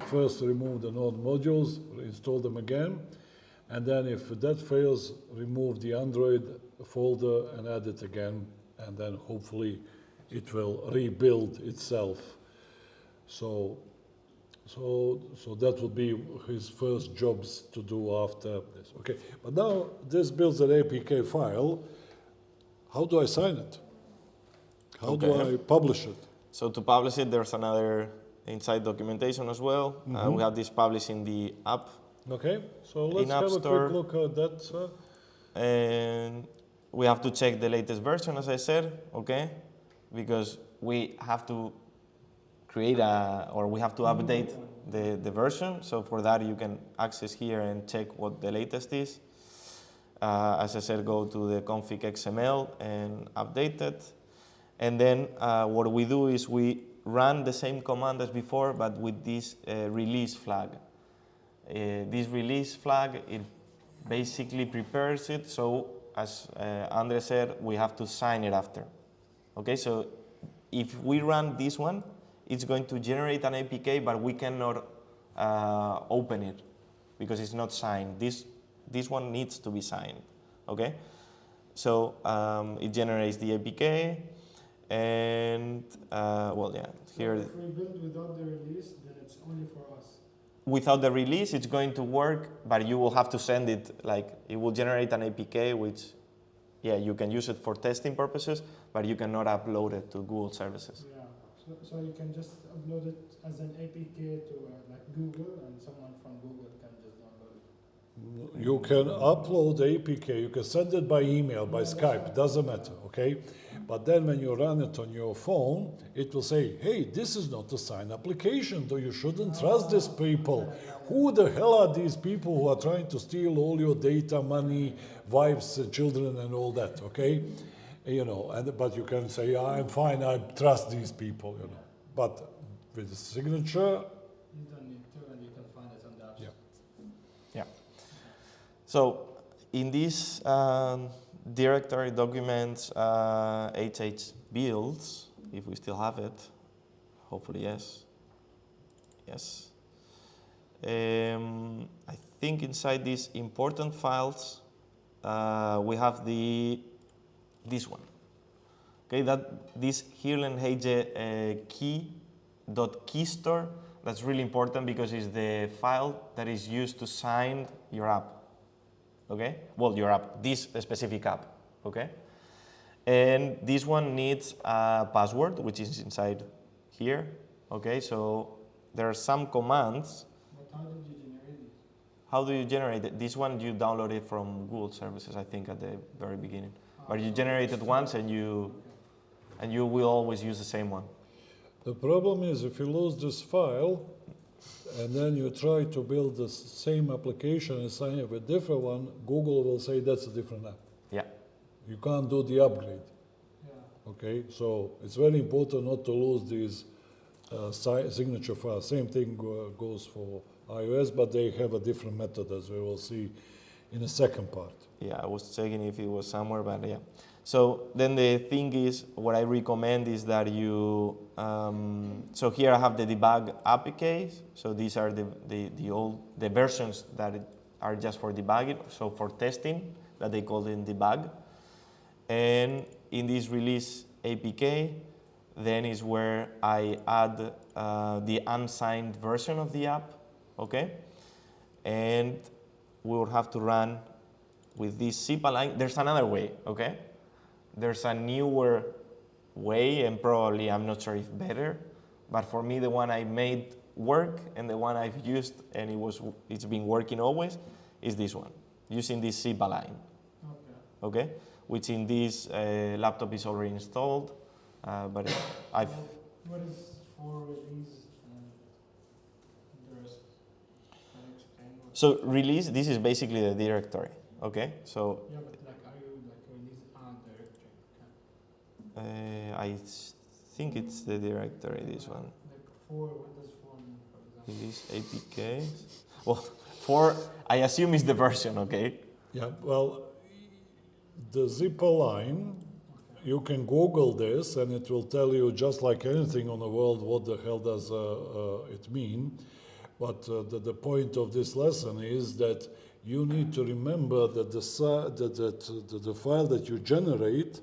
first remove the node modules, install them again, and then if that fails, remove the Android folder and add it again, and then hopefully it will rebuild itself. So that would be his first jobs to do after this. Okay, but now this builds an APK file. How do I sign it? How do I publish it? So to publish it, there's another inside documentation as well. We have this published in the app. Okay, so let's App have Store. a quick look at that. And we have to check the latest version, as I said, okay? Because we have to create we have to update the version. So for that, you can access here and check what the latest is. As I said, go to the config XML and update it. And then what we do is we run the same command as before, but with this release flag. This release flag, it basically prepares it. So as Andre said, we have to sign it after. Okay, so if we run this one, it's going to generate an APK, but we cannot open it because it's not signed. This one needs to be signed, okay? So it generates the APK, and well, yeah, here. So if we build without the release, then it's only for us. Without the release, it's going to work, but you will have to send it, like, it will generate an APK, which, yeah, you can use it for testing purposes, but you cannot upload it to Google services. Yeah, so you can just upload it as an APK to like Google, and someone from Google can just download it. You can upload the APK, you can send it by email, by Skype, doesn't matter, okay? But then when you run it on your phone, it will say, hey, this is not a signed application, so you shouldn't trust these people. Who the hell are these people who are trying to steal all your data, money, wives, children, and all that, okay? You know, but you can say, I'm fine, I trust these people, you know. But with the signature, You don't need to, and you can find it on the app. Yeah. Yeah. So in this directory documents HH builds, if we still have it, hopefully yes. Yes. I think inside these important files we have this one. Okay, this Hirlenheije key.keystore, that's really important because it's the file that is used to sign your app. Okay, well, your app, this specific app. Okay, and this one needs a password, which is inside here. Okay, so there are some commands. But how did you generate it? How do you generate it? This one you downloaded from Google services, I think, at the very beginning. But you generate it once, and you will always use the same one. The problem is if you lose this file and then you try to build the same application and sign it with a different one, Google will say that's a different app. Yeah. You can't do the upgrade. Yeah. Okay, so it's very important not to lose these signature files. Same thing goes for iOS, but they have a different method, as we will see in the second part. Yeah, I was checking if it was somewhere, but yeah. So then the thing is, what I recommend is that you, so here I have the debug APKs. So these are the versions that are just for debugging, so for testing, that they call in debug. And in this release APK, then is where I add the unsigned version of the app, okay? And we will have to run with this zip align. There's another way, okay? There's a newer way, and probably I'm not sure if better, but for me the one I made work and the one I've used and it's been working always is this one, using this zip align, okay? Which in this laptop is already installed, but I've. What is for release and the rest? Can you explain what? So release, this is basically the directory, okay? So Yeah, but like, are you like release and directory? I think it's the directory, this one. Like what does for mean, for example? Release APKs. Well, for, I assume it's the version, okay? Yeah, well, the zip align, you can Google this and it will tell you, just like anything on the world, what the hell does it mean. But the point of this lesson is that you need to remember that the file that you generate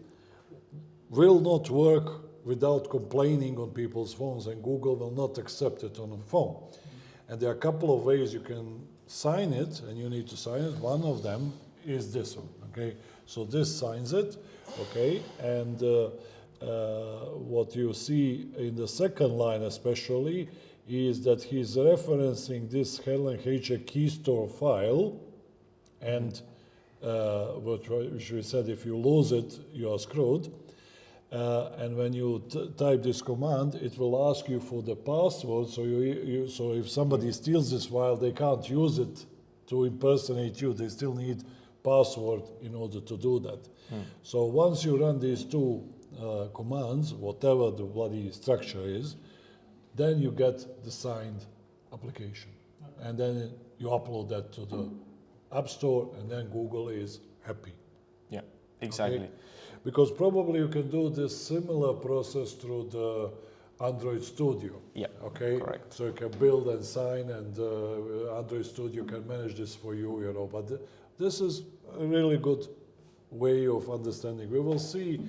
will not work without complaining on people's phones, and Google will not accept it on a phone. And there are a couple of ways you can sign it, and you need to sign it. One of them is this one, okay? So this signs it, okay? And what you see in the second line especially is that he's referencing this Helen H key store file, and which we said if you lose it, you are screwed. And when you type this command, it will ask you for the password. So so if somebody steals this file, they can't use it to impersonate you. They still need password in order to do that. So once you run these two commands, whatever the bloody structure is, then you get the signed application. And then you upload that to the App Store, and then Google is happy. Yeah, exactly. Okay? Because probably you can do this similar process through the Android Studio. Yeah, okay? correct. So you can build and sign, and Android Studio can manage this for you, you know. But this is a really good way of understanding. We will see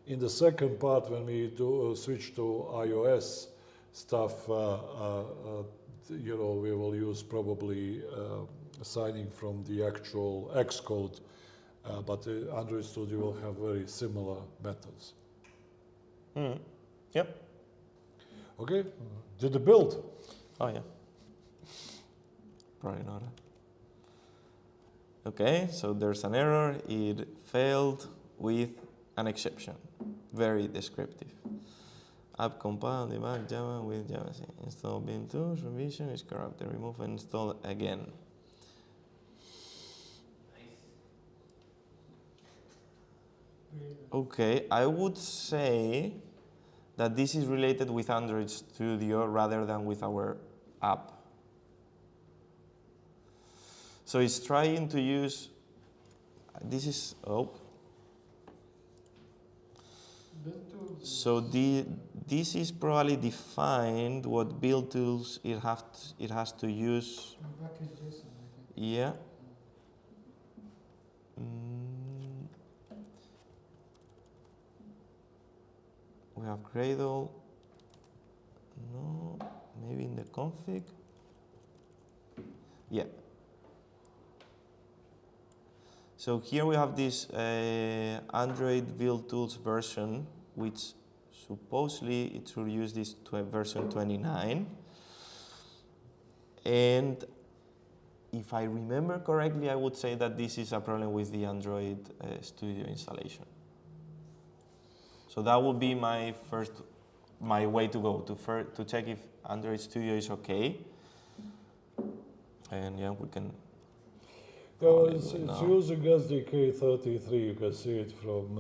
in the second part when we do switch to iOS stuff, you know, we will use probably signing from the actual Xcode. But the Android Studio will have very similar methods. Yep. Okay, did the build? Oh yeah. Probably not. Okay, so there's an error. It failed with an exception. Very descriptive. App compile, debug Java with Java. Install bin tools, revision is corrupted. Remove and install again. Okay, I would say that this is related with Android Studio rather than with our app. So it's trying to use, this is, so this is probably defined what build tools it has to use. Package JSON, I think. Yeah. We have Gradle. No, maybe in the config. Yeah. So here we have this Android build tools version, which supposedly it should use this version 29. And if I remember correctly, I would say that this is a problem with the Android Studio installation. So that would be my way to go to check if Android Studio is okay. And yeah, we can. No, only it's do it now. using SDK 33. You can see it from,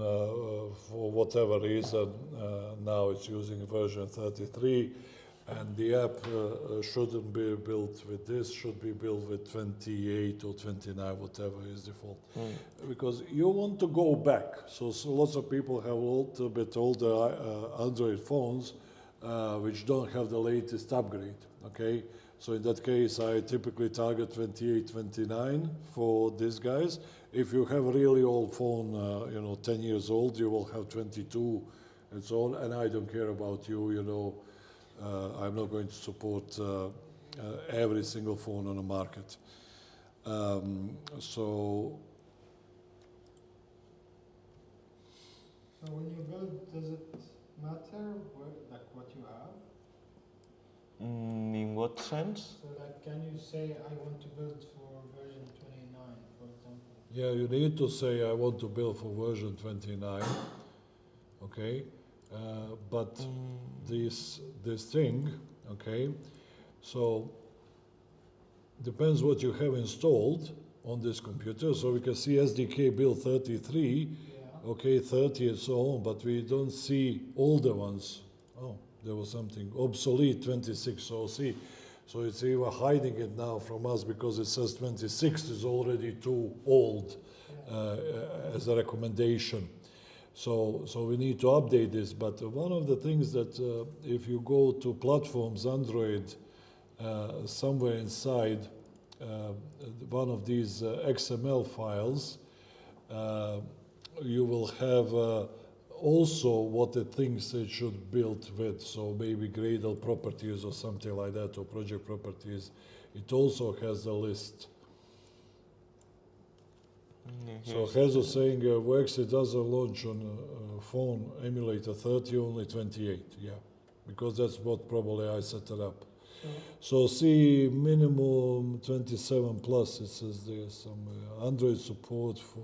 for whatever reason, now it's using version 33. And the app shouldn't be built with this, should be built with 28 or 29, whatever is default. Because you want to go back. So lots of people have a little bit older Android phones which don't have the latest upgrade, okay? So in that case, I typically target 28, 29 for these guys. If you have a really old phone, 10 years old, you will have 22 and so on. And I don't care about you, I'm not going to support every single phone on the market. So when you build, does it matter what you have? In what sense? So can you say I want to build for version 29, for example? Yeah, you need to say I want to build for version 29, okay? But this thing, okay? So depends what you have installed on this computer. So we can see SDK build 33, okay, 30 and so on, but we don't see older ones. Oh, there was something obsolete 26. So see, so it's even hiding it now from us because it says 26 is already too old as a recommendation. So we need to update this. But one of the things that if you go to platforms, Android, somewhere inside one of these XML files, you will have also what it thinks it should build with. So maybe Gradle properties or something like that, or project properties. It also has a list. So Hazel saying works, it doesn't launch on phone emulator 30, only 28. Yeah, because that's what probably I set it up. So see minimum 27 plus, it says there somewhere. Android support for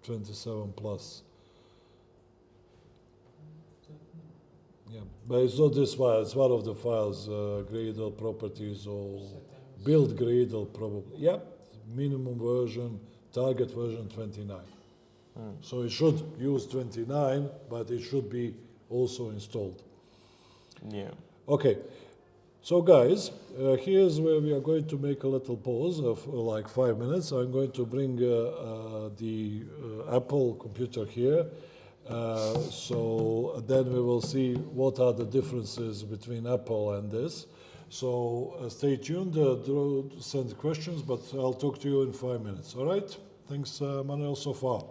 27 plus. Yeah, but it's not this file, it's one of the files, Gradle properties or build Gradle probably. Yeah, minimum version, target version 29. So it should use 29, but it should be also installed. Yeah. Okay, so guys, here's where we are going to make a little pause of like 5 minutes. I'm going to bring the Apple computer here. So then we will see what are the differences between Apple and this. So stay tuned, send questions, but I'll talk to you in 5 minutes. All right? Thanks, Manuel, so far.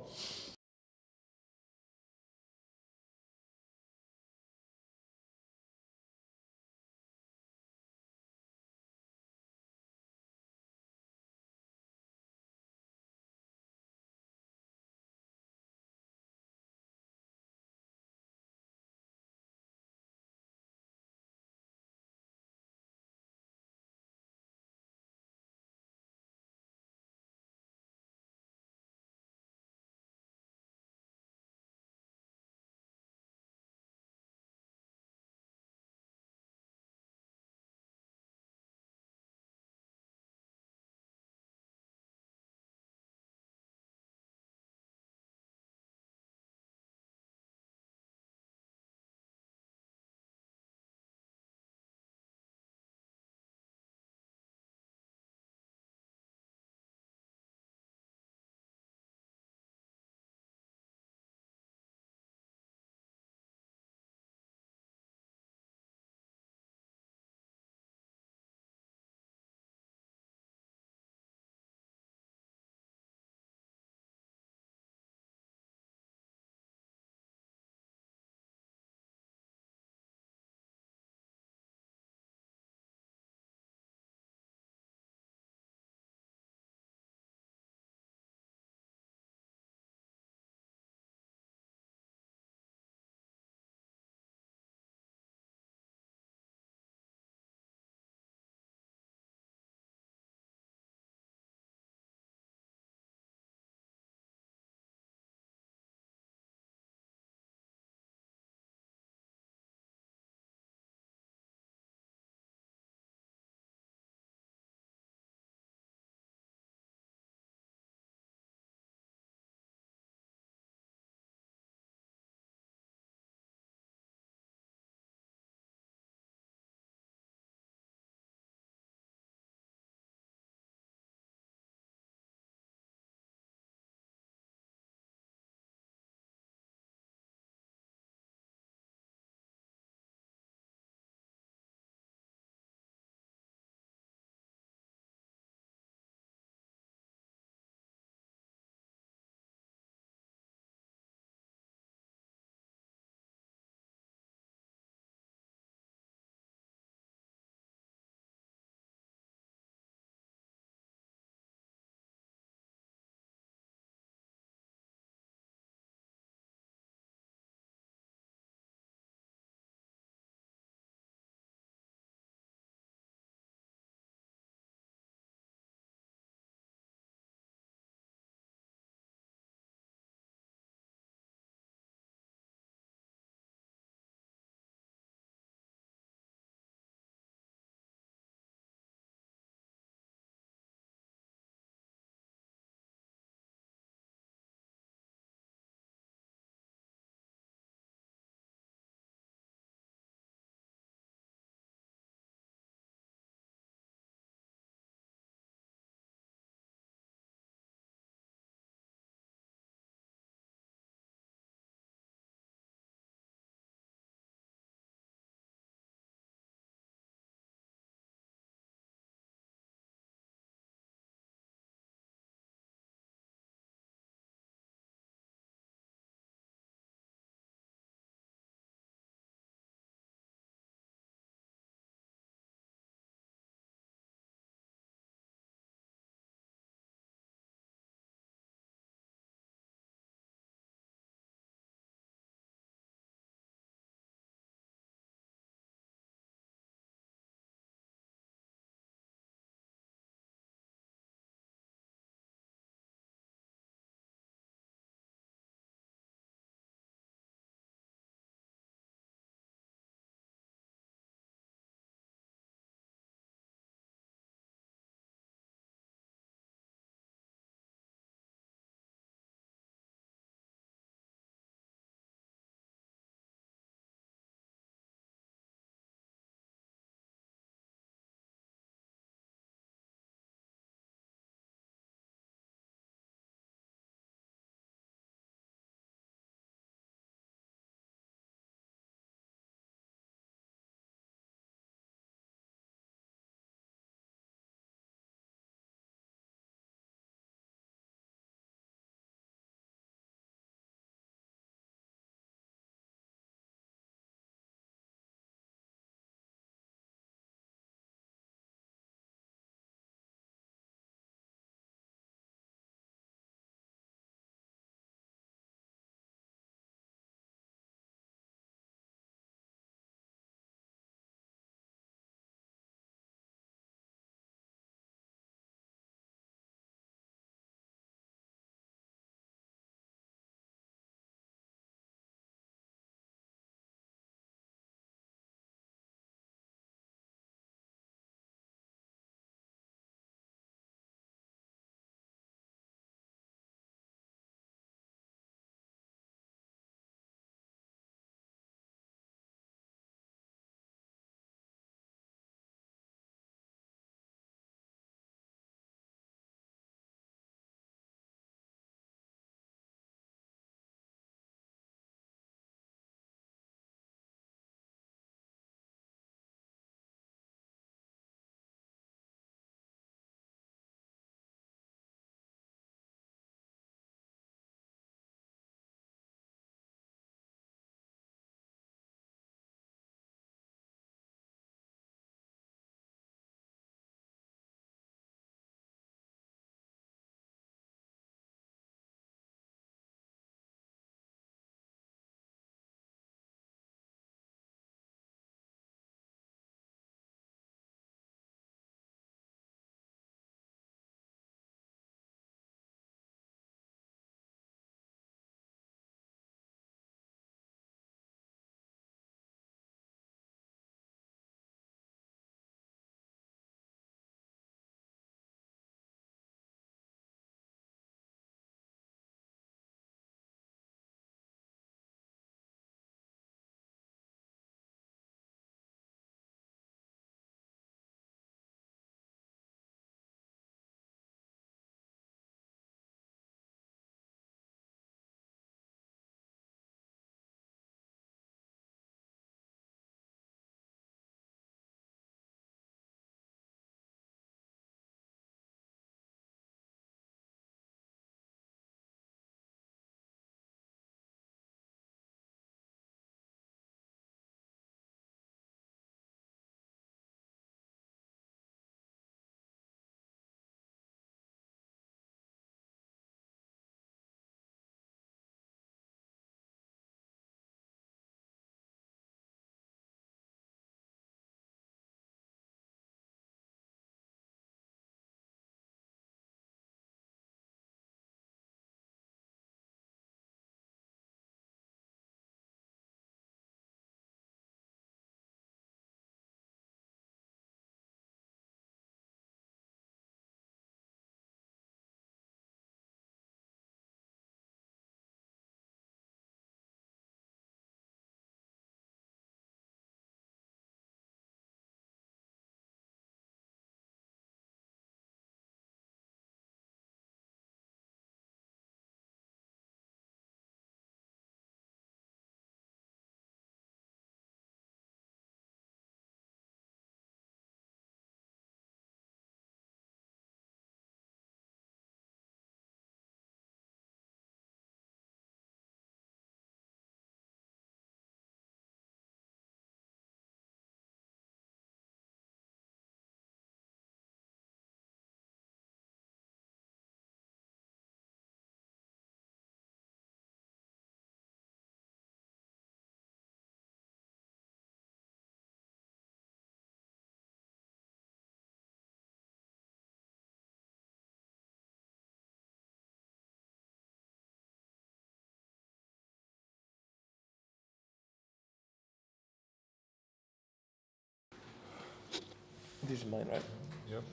This is mine, right? Yep.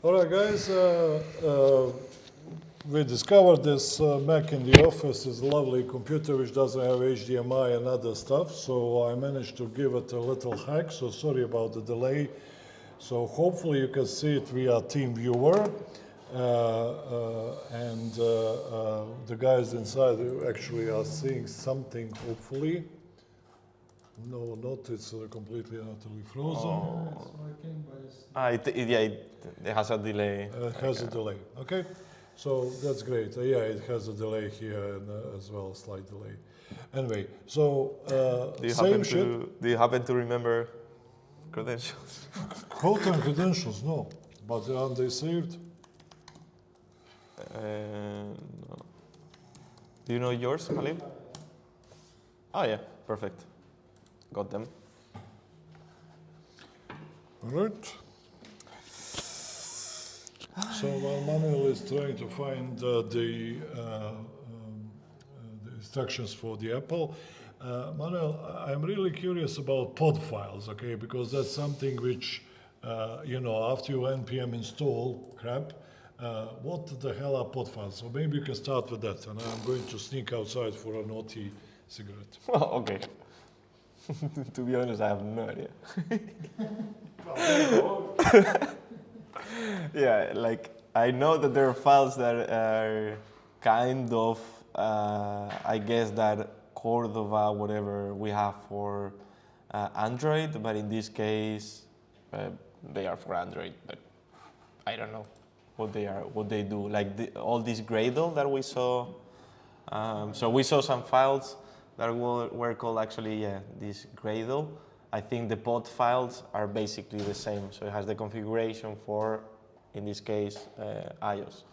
All right, guys. We discovered this Mac in the office is a lovely computer which doesn't have HDMI and other stuff. So I managed to give it a little hack. So sorry about the delay. So hopefully you can see it via TeamViewer. And the guys inside actually are seeing something, hopefully. No, not, it's completely and utterly frozen. It's working, but it's It has a delay. It has a delay, okay? So that's great. Yeah, it has a delay here and as well, a slight delay. Anyway, so same shit. Do you happen to remember credentials? Code and credentials, no. But aren't they saved? No. Do you know yours, Halim? Oh yeah, perfect. Got them. All right. So while Manuel is trying to find the instructions for the Apple, Manuel, I'm really curious about pod files, okay? Because that's something which, after you npm install crap, what the hell are pod files? So maybe you can start with that, and I'm going to sneak outside for a naughty cigarette. Oh, okay. To be honest, I have no idea. Yeah, like I know that there are files that are kind of, I guess that Cordova, whatever we have for Android, but in this case, they are for Android, but I don't know what they do. Like all this Gradle that we saw. So we saw some files that were called actually, this Gradle. I think the pod files are basically the same. So it has the configuration for, in this case, iOS.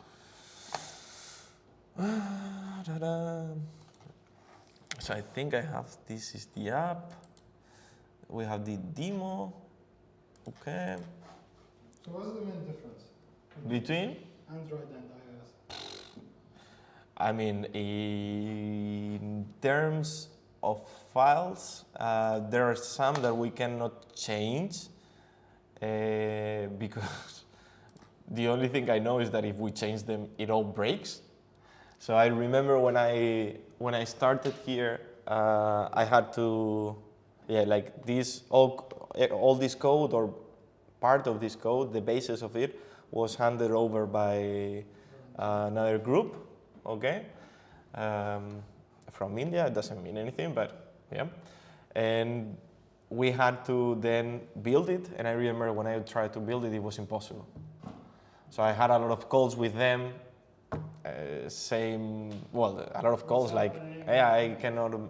So I think I have, this is the app. We have the demo. Okay. So what's the main difference Between? Android and iOS? I mean, in terms of files, there are some that we cannot change because the only thing I know is that if we change them, it all breaks. So I remember when I started here, I had to, like this all this code or part of this code, the basis of it was handed over by another group. Okay, from India. It doesn't mean anything, but yeah. And we had to then build it, and I remember when I tried to build it, it was impossible. So I had a lot of calls with them, a lot of calls like, hey, I cannot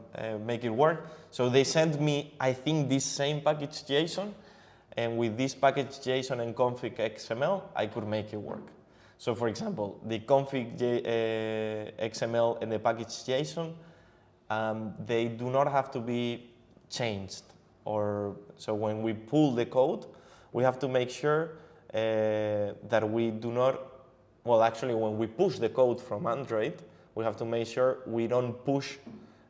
make it work. So they sent me, I think, this same package JSON, and with this package JSON and config XML, I could make it work. So for example, the config XML and the package JSON, they do not have to be changed. So when we pull the code, we have to make sure that we do not, actually when we push the code from Android, we have to make sure we don't push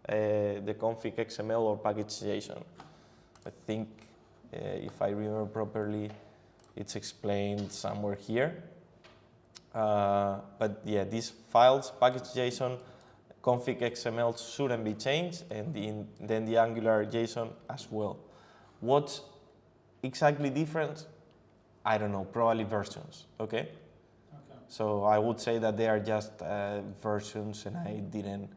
the config XML or package JSON. I think if I remember properly, it's explained somewhere here. But yeah, these files, package JSON, config XML shouldn't be changed, and then the Angular JSON as well. What's exactly different? I don't know, probably versions, okay? So I would say that they are just versions, and I didn't,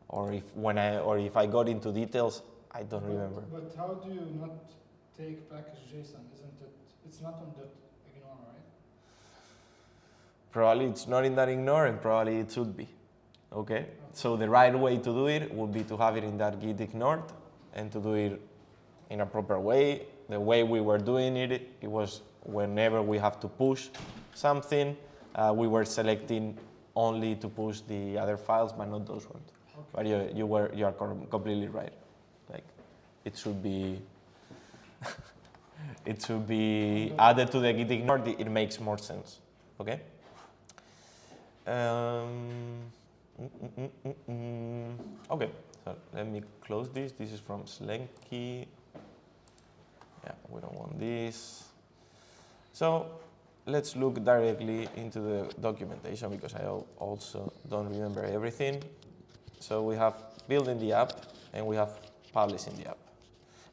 or if I got into details, I don't remember. But how do you not take package JSON? It's not on that ignore, right? Probably it's not in that ignore, and probably it should be. Okay? So the right way to do it would be to have it in that git ignored and to do it in a proper way. The way we were doing it, it was whenever we have to push something, we were selecting only to push the other files, but not those ones. Okay. But you are completely right. Like it should be it should be added to the git ignored. It makes more sense. Okay. Okay, so let me close this. This is from Slenky. Yeah, we don't want this. So let's look directly into the documentation because I also don't remember everything. So we have building the app and we have publishing the app.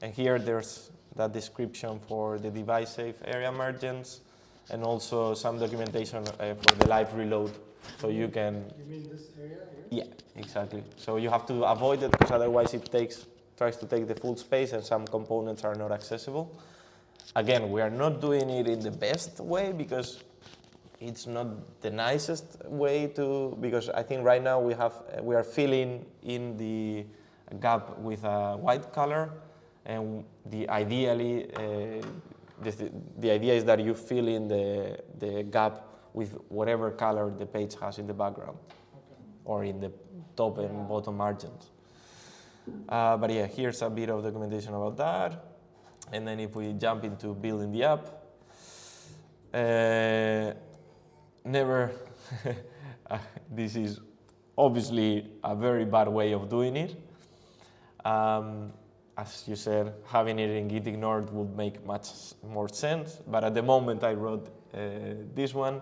And here there's that description for the device safe area margins and also some documentation for the live reload. So you can... You mean this area here? Yeah, exactly. So you have to avoid it because otherwise it tries to take the full space and some components are not accessible. Again, we are not doing it in the best way because it's not the nicest way to, because I think right now we are filling in the gap with a white color, and the idea is that you fill in the gap with whatever color the page has in the background, or in the top and bottom margins. But yeah, here's a bit of documentation about that. And then if we jump into building the app, this is obviously a very bad way of doing it. As you said, having it in git ignored would make much more sense. But at the moment I wrote this one,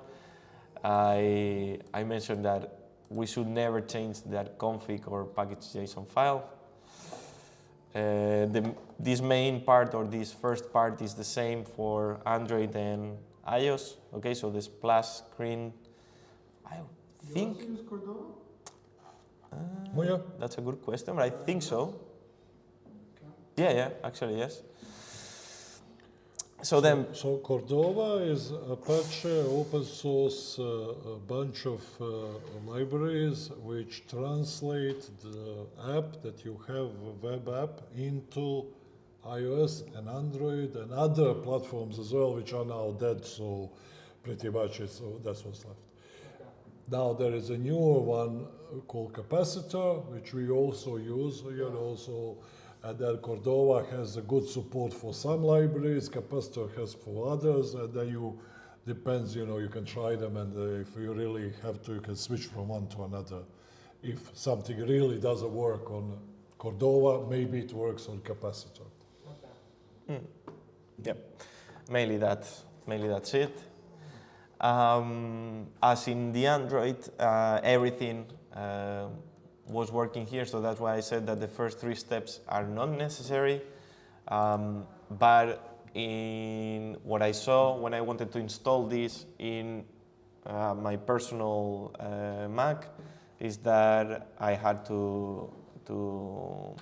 I mentioned that we should never change that config or package.json file. This main part or this first part is the same for Android and iOS. Okay, so the splash screen, I think. You also use Cordova? Oh, yeah. That's a good question, but I think so. Okay. Yeah, actually, yes. So Cordova is Apache open source, a bunch of libraries which translate the app that you have, a web app, into iOS and Android and other platforms as well, which are now dead. So pretty much that's what's left. Okay. Now there is a newer one called Capacitor, which we also use here also. And then Cordova has a good support for some libraries, Capacitor has for others, and then depends, you can try them, and if you really have to, you can switch from one to another. If something really doesn't work on Cordova, maybe it works on Capacitor. Okay. Yep, mainly that's it. As in the Android, everything was working here, so that's why I said that the first 3 steps are not necessary. But in what I saw when I wanted to install this in my personal Mac is that I had to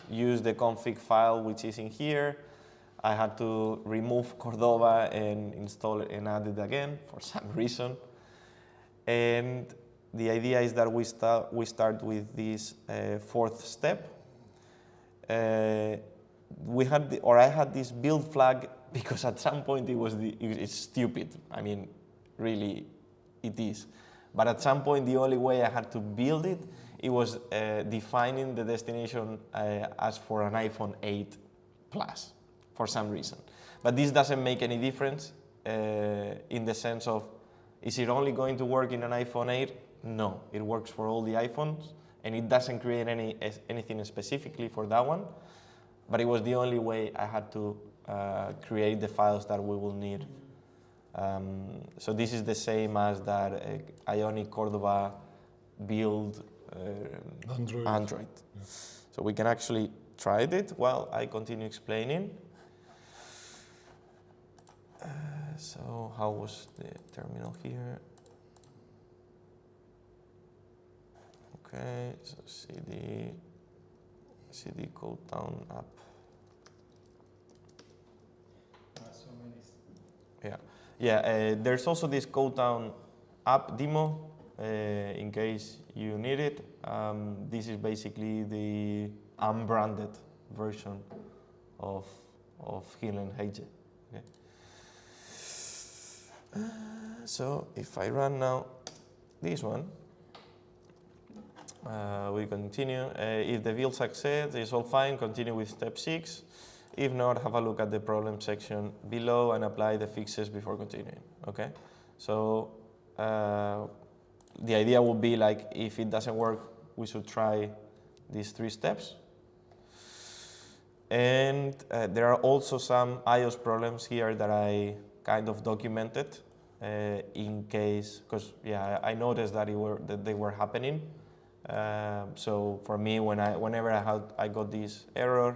use the config file which is in here. I had to remove Cordova and install it and add it again for some reason. And the idea is that we start with this 4th step. I had this build flag because at some point it's stupid. I mean, really, it is. But at some point, the only way I had to build it was defining the destination as for an iPhone 8 Plus for some reason. But this doesn't make any difference in the sense of, is it only going to work in an iPhone 8? No, it works for all the iPhones, and it doesn't create anything specifically for that one, but it was the only way I had to create the files that we will need. So this is the same as that Ionic Cordova build Android. Yeah. So we can actually try it while I continue explaining. So how was the terminal here? Okay, so cd code down app. So many. Yeah. There's also this code down app demo in case you need it. This is basically the unbranded version of Hill and Heije. Okay. So if I run now this one. We continue. If the build succeeds, it's all fine, continue with step 6. If not, have a look at the problem section below and apply the fixes before continuing, okay? So the idea would be like, if it doesn't work, we should try these 3 steps. And there are also some iOS problems here that I kind of documented in case, because yeah, I noticed that they were happening. So for me, whenever I got this error,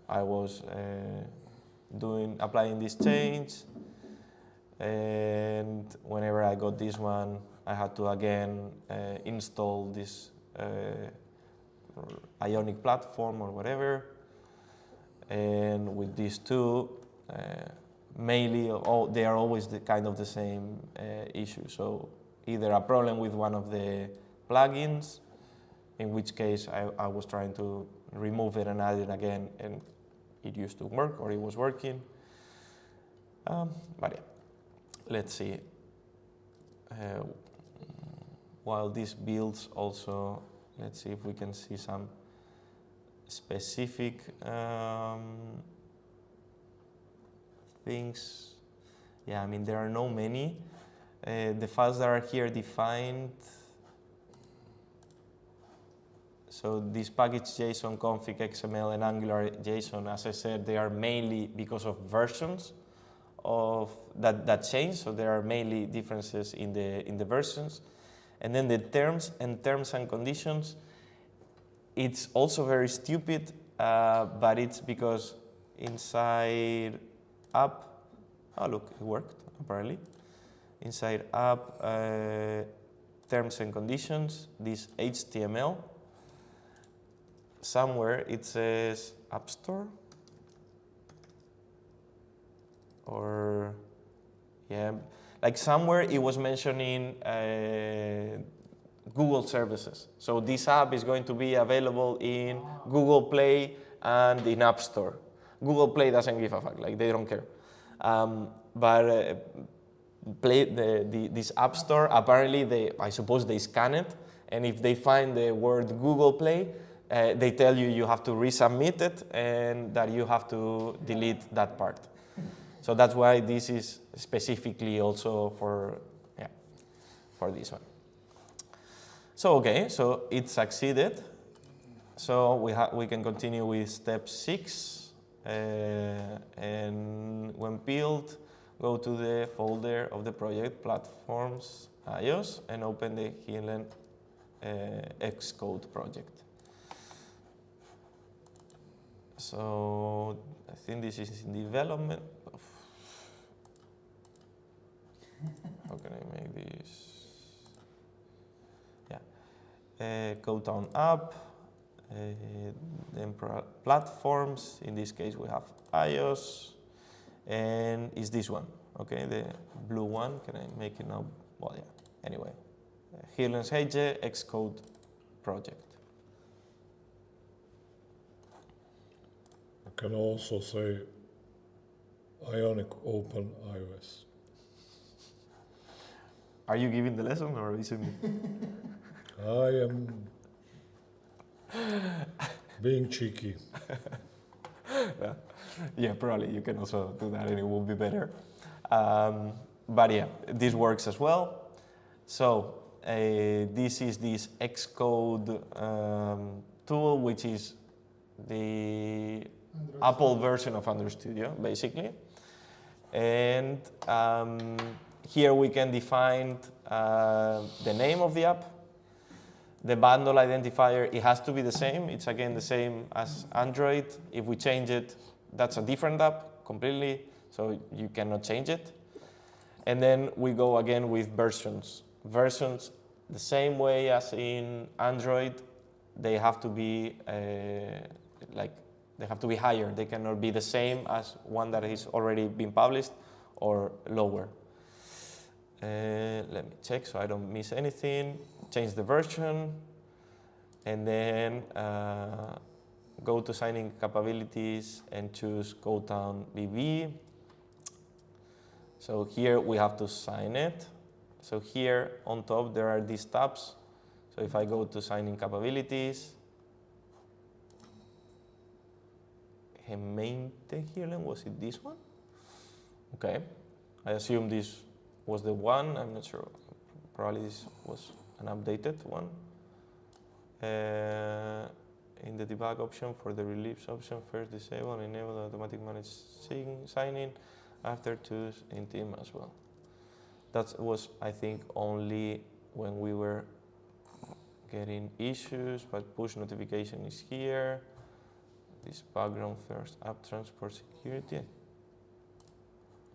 I was applying this change, and whenever I got this one, I had to again install this Ionic platform or whatever. And with these two, mainly they are always kind of the same issue. So either a problem with one of the plugins, in which case I was trying to remove it and add it again, and it used to work, or it was working. But yeah, let's see. While this builds also, let's see if we can see some specific things. Yeah, I mean, there are no many. The files that are here defined. So this package JSON, config, XML, and Angular JSON, as I said, they are mainly because of versions of that change. So there are mainly differences in the versions. And then the terms and conditions, it's also very stupid, but it's because inside app, oh look, it worked apparently. Inside app, terms and conditions, this HTML, somewhere it says App Store, or yeah, like somewhere it was mentioning Google services. So this app is going to be available in Google Play and in App Store. Google Play doesn't give a fuck, like they don't care. But this App Store, apparently I suppose they scan it, and if they find the word Google Play, they tell you have to resubmit it and that you have to delete that part. So that's why this is specifically also for this one. So okay, so it succeeded. So we can continue with step 6, and when built, go to the folder of the project platforms iOS and open the Helen Xcode project. So I think this is in development. How can I make this? Yeah, go down app, then platforms. In this case, we have iOS, and is this one, okay? The blue one. Can I make it now? Well, yeah. Anyway, Helen's Xcode project. I can also say Ionic Open iOS. Are you giving the lesson, or is it me? I am being cheeky. Yeah, probably you can also do that and it will be better. But yeah, this works as well. So this is this Xcode tool, which is the Apple version of Android Studio, basically. And here we can define the name of the app. The bundle identifier, it has to be the same. It's again the same as Android. If we change it, that's a different app completely, so you cannot change it. And then we go again with versions. Versions, the same way as in Android, they have to be they have to be higher. They cannot be the same as one that is already been published or lower. Let me check so I don't miss anything. Change the version, and then go to signing capabilities and choose Code Town BB. So here we have to sign it. So here on top there are these tabs. So if I go to signing capabilities, Gemeente, was it this one? Okay, I assume this was the one. I'm not sure. Probably this was an updated one. in the debug option for the release option, first disable and enable automatic manage signing, after choose in team as well. That was, I think, only when we were getting issues, but push notification is here. This background first app transport security.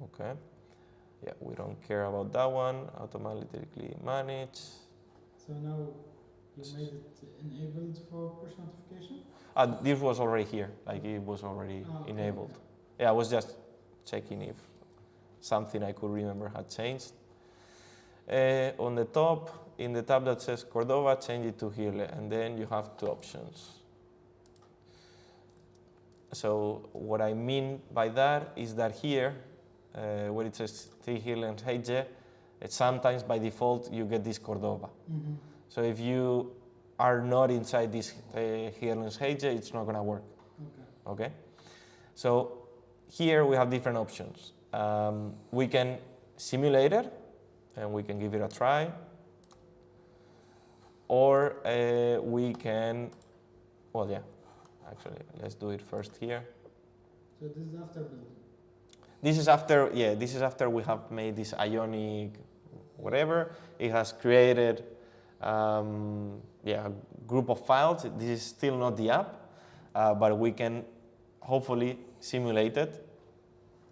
Okay. Yeah, we don't care about that one. Automatically manage. So now you made it enabled for push notification? This was already here, like it was already Okay. enabled. Yeah, I was just checking if something I could remember had changed. On the top, in the tab that says Cordova, change it to Hirle, and then you have two options. So what I mean by that is that here, where it says Hirle and Heije, sometimes by default you get this Cordova. Mm-hmm. So if you are not inside this Hirle and Heije, it's not gonna work. Okay. Okay? So here we have different options. We can simulate it, and we can give it a try. Or we can, well, yeah, actually, let's do it first here. So this is after building. This is after, yeah, this is after we have made this Ionic whatever. It has created, yeah, a group of files. This is still not the app, but we can hopefully simulate it.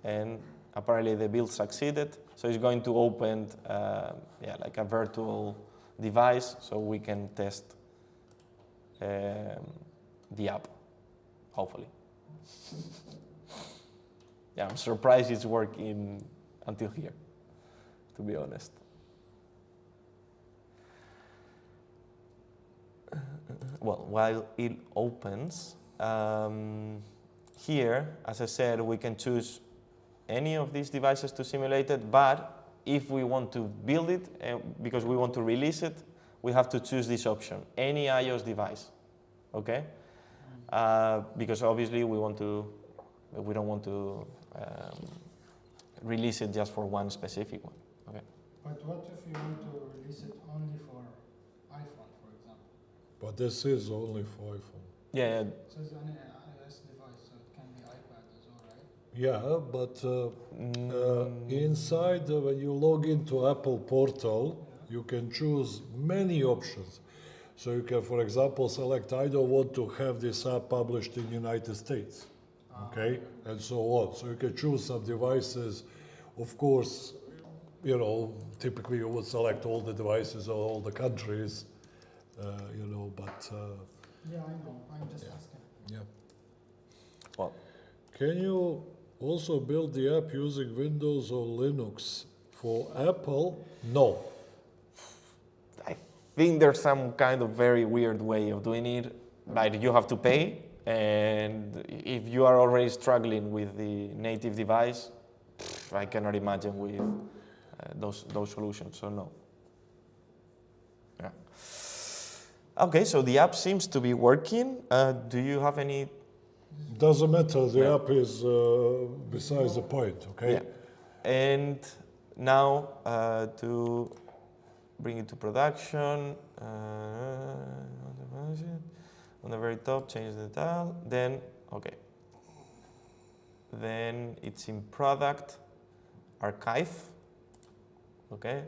And apparently the build succeeded. So it's going to open, yeah, like a virtual device, so we can test the app, hopefully. Yeah, I'm surprised it's working until here, to be honest. Well, while it opens, here, as I said, we can choose any of these devices to simulate it, but if we want to build it, because we want to release it, we have to choose this option, any iOS device, okay? Because obviously we don't want to release it just for one specific one, okay? But what if you want to release it only for iPhone, for example? But this is only for iPhone. Yeah, It says any iOS device, so it can be iPad as well, right? Yeah, but inside, when you log into Apple portal, you can choose many options. So you can, for example, select, I don't want to have this app published in the United States, okay, and so on. So you can choose some devices. Of course, you know, typically you would select all the devices of all the countries, you know, but Yeah, I know. I'm just Yeah. asking. yeah. well, Can you also build the app using Windows or Linux? For Apple, no. I think there's some kind of very weird way of doing it. Like you have to pay, and if you are already struggling with the native device, I cannot imagine with those solutions. So no. Yeah. Okay, so the app seems to be working. Do you have any? Doesn't matter, the Yeah. app is besides the point, okay? Yeah. And now to bring it to production, on the very top, change the tile. Then, okay. Then it's in product archive. Okay.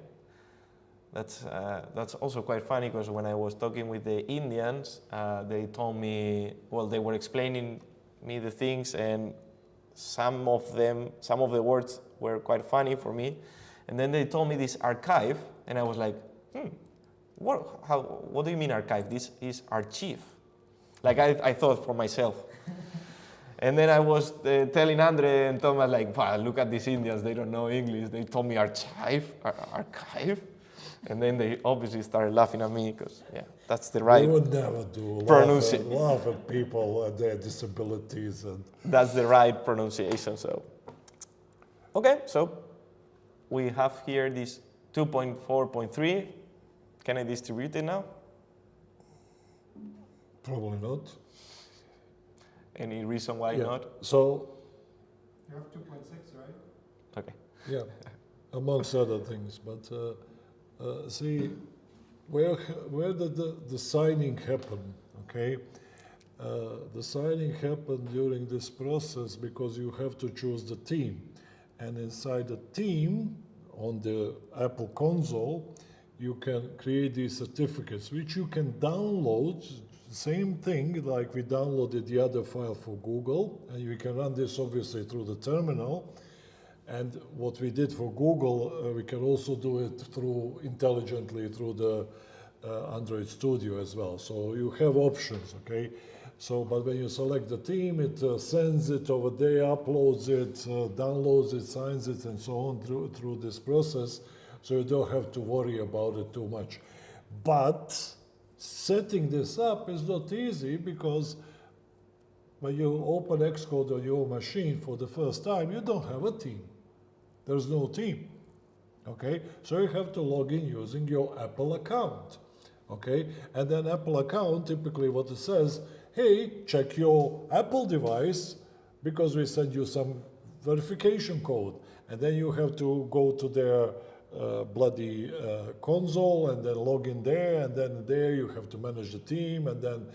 That's also quite funny because when I was talking with the Indians, they told me, well, they were explaining me the things, and some of the words were quite funny for me. And then they told me this archive, and I was like, what do you mean archive? This is archive. Like I thought for myself. And then I was telling Andre and Thomas, like, wow, look at these Indians, they don't know English. They told me archive. And then they obviously started laughing at me because, yeah, that's the right. We would never do laugh at people and their disabilities. And That's the right pronunciation. So, okay, so we have here this 2.4.3. Can I distribute it now? probably not. Any reason why Yeah. not? So, You have 2.6, right? Okay. yeah, amongst other things. But see, where did the signing happen? Okay, The signing happened during this process because you have to choose the team. And inside the team, on the Apple console, you can create these certificates, which you can download. Same thing like we downloaded the other file for Google, and you can run this obviously through the terminal. And what we did for Google, we can also do it intelligently through the Android Studio as well. So you have options, okay? So, but when you select the theme, it sends it over there, uploads it, downloads it, signs it, and so on through this process. So you don't have to worry about it too much. But setting this up is not easy because when you open Xcode on your machine for the first time, you don't have a theme. There's no theme, okay? So you have to log in using your Apple account, okay? And then Apple account, typically what it says, hey, check your Apple device because we send you some verification code. And then you have to go to their bloody console and then log in there, and then there you have to manage the team, and then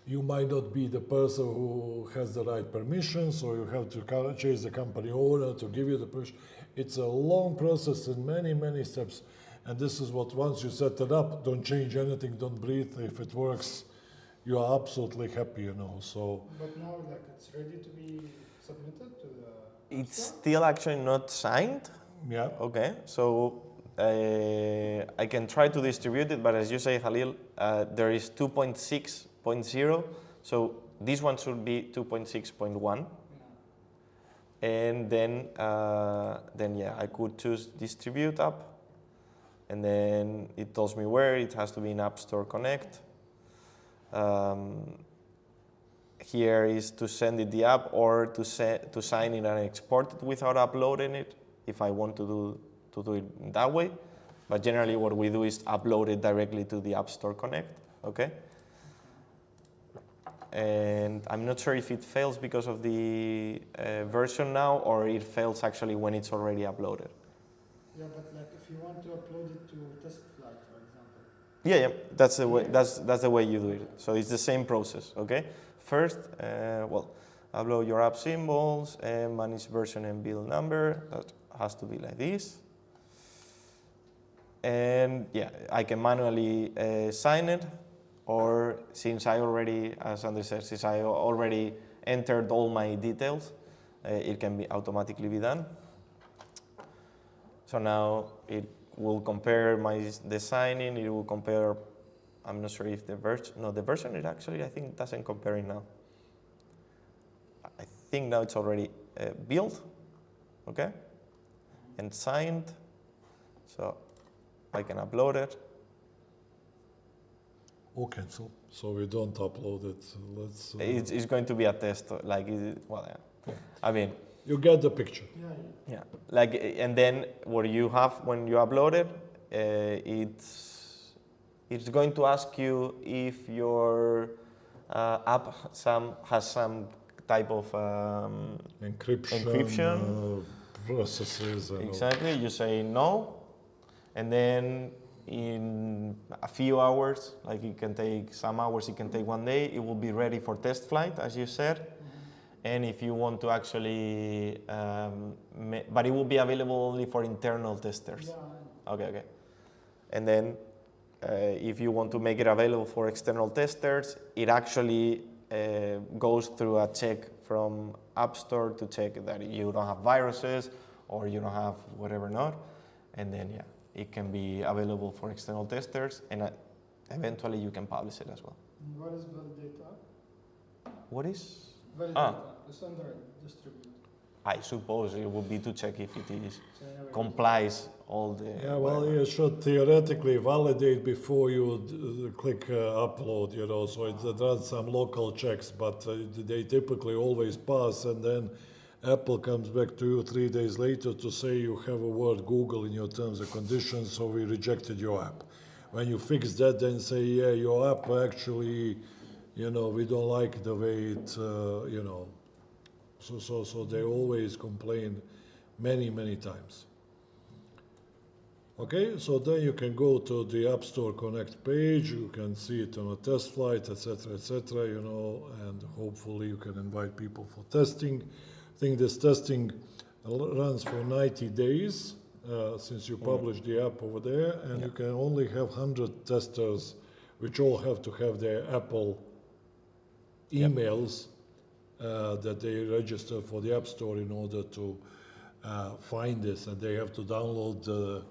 you might not be the person who has the right permission, so you have to chase the company owner to give you the permission. It's a long process and many, many steps. And this is what, once you set it up, don't change anything, don't breathe. If it works, you are absolutely happy, you know. So. But now, like, it's ready to be submitted to the. It's still actually not signed. Yeah. Okay, so I can try to distribute it, but as you say, Halil, there is 2.6.0, so this one should be 2.6.1. Yeah. And then yeah, I could choose distribute app, and then it tells me where it has to be in App Store Connect. Here is to send it the app or to sign it and export it without uploading it, if I want to do it that way. But generally what we do is upload it directly to the App Store Connect, okay? And I'm not sure if it fails because of the version now, or it fails actually when it's already uploaded. Yeah, but like if you want to upload it to test flight, for example. Yeah, that's the way. That's the way you do it. So it's the same process, okay? First, well, upload your app symbols and manage version and build number. That has to be like this. And yeah, I can manually sign it, or since I already, as Andres said, since I already entered all my details, it can be automatically be done. So now it will compare the signing, it will compare, I'm not sure if the version, no, the version it actually, I think, doesn't compare it now. I think now it's already built, okay, and signed, so I can upload it. Or cancel, so we don't upload it. Let's. It's going to be a test, like, well, yeah. I mean, you get the picture. Yeah, like, and then what you have when you upload it, it's going to ask you if your app has some type of encryption. Processes. Exactly, you say no, and then in a few hours, like it can take some hours, it can take one day, it will be ready for test flight, as you said. And if you want to actually, but it will be available only for internal testers. Yeah. Okay. And then if you want to make it available for external testers, it actually goes through a check from App Store to check that you don't have viruses or you don't have whatever not. And then, yeah, it can be available for external testers, and eventually you can publish it as well. What is validate? What is? Validate. It's under distribute. I suppose it would be to check if it is complies all the. Yeah, well, you should theoretically validate before you click upload, you know, so it does some local checks, but they typically always pass, and then Apple comes back to you 3 days later to say you have a word Google in your terms and conditions, so we rejected your app. When you fix that, then say, yeah, your app actually, you know, we don't like the way it, you know. So they always complain many times. Okay, so then you can go to the App Store Connect page, you can see it on a test flight, etc., you know, and hopefully you can invite people for testing. I think this testing runs for 90 days since you publish the app over there, and you can only have 100 testers, which all have to have their Apple emails that they register for the App Store in order to find this, and they have to download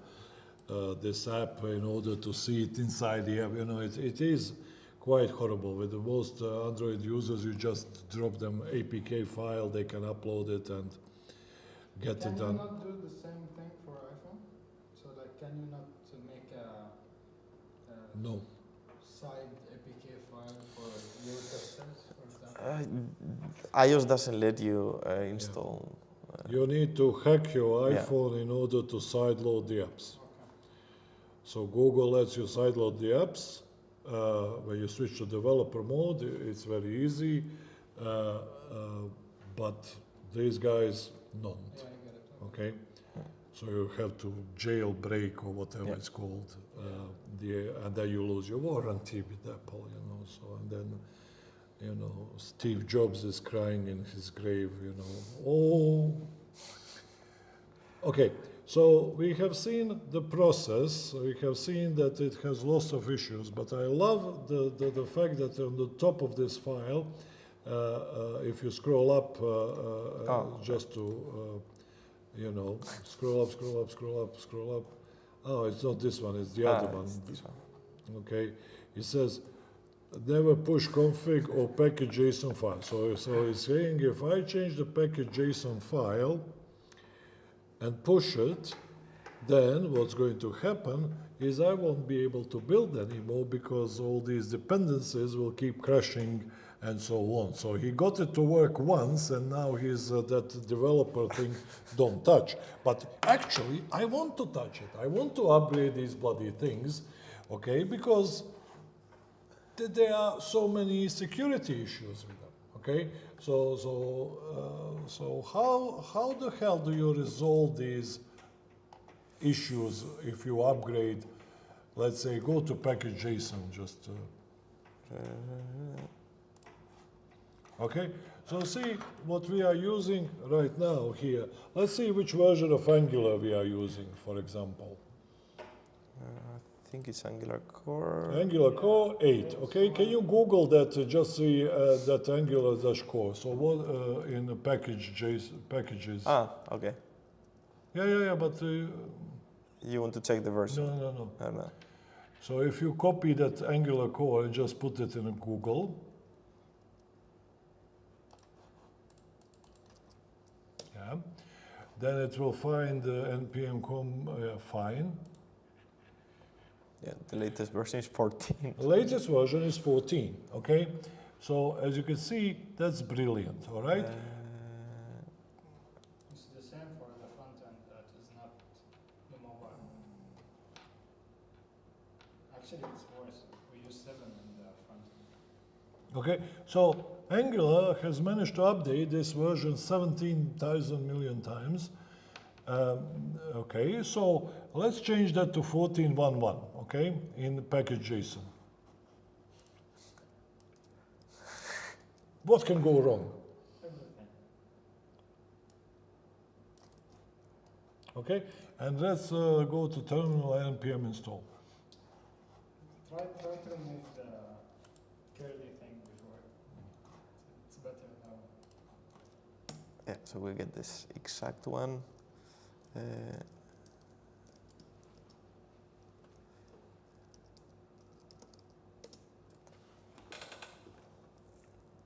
this app in order to see it inside the app. You know, it is quite horrible. With the most Android users, you just drop them APK file, they can upload it and get it Can you done. not do the same thing for iPhone? So like, can you not make a No. side APK file for your testers, for example? iOS doesn't let you install. You need to hack your Yeah. iPhone in order to sideload the apps. Okay. So Google lets you sideload the apps. When you switch to developer mode, it's very easy. But these guys, don't. Yeah, I get it. Okay, so you have to jailbreak or whatever it's called, and then you lose your warranty with Apple, you know. So and then, you know, Steve Jobs is crying in his grave, you know. Oh. Okay, so we have seen the process. We have seen that it has lots of issues, but I love the fact that on the top of this file, if you scroll up, just to, you know, scroll up. Oh, it's not this one, it's the other one. It's this one. Okay, it says, never push config or package JSON file. So it's saying if I change the package JSON file and push it, then what's going to happen is I won't be able to build anymore because all these dependencies will keep crashing and so on. So he got it to work once, and now he's that developer thing, don't touch. But actually, I want to touch it. I want to upgrade these bloody things, okay, because there are so many security issues with them, okay? So how the hell do you resolve these issues if you upgrade, let's say, go to package JSON, just okay, so see what we are using right now here. Let's see which version of Angular we are using, for example. I think it's Angular Core. Angular Core 8, okay? Can you Google that, just see that Angular dash core? So what in the packages? Ah, okay. Yeah, but You want to check the version? no. No. So if you copy that Angular core and just put it in Google, then it will find npm fine. Yeah, the latest version is 14. The latest version is 14, okay? So as you can see, that's brilliant, all right? It's the same for the front end that is not the mobile. Actually, it's worse. We use 7 in the front end. Okay, so Angular has managed to update this version 17,000 million times. Okay, so let's change that to 14.1.1, okay, in package JSON. What can go wrong? Everything. Okay, and let's go to terminal and npm install. Try to remove the curly thing before. It's better now. Yeah, so we get this exact one.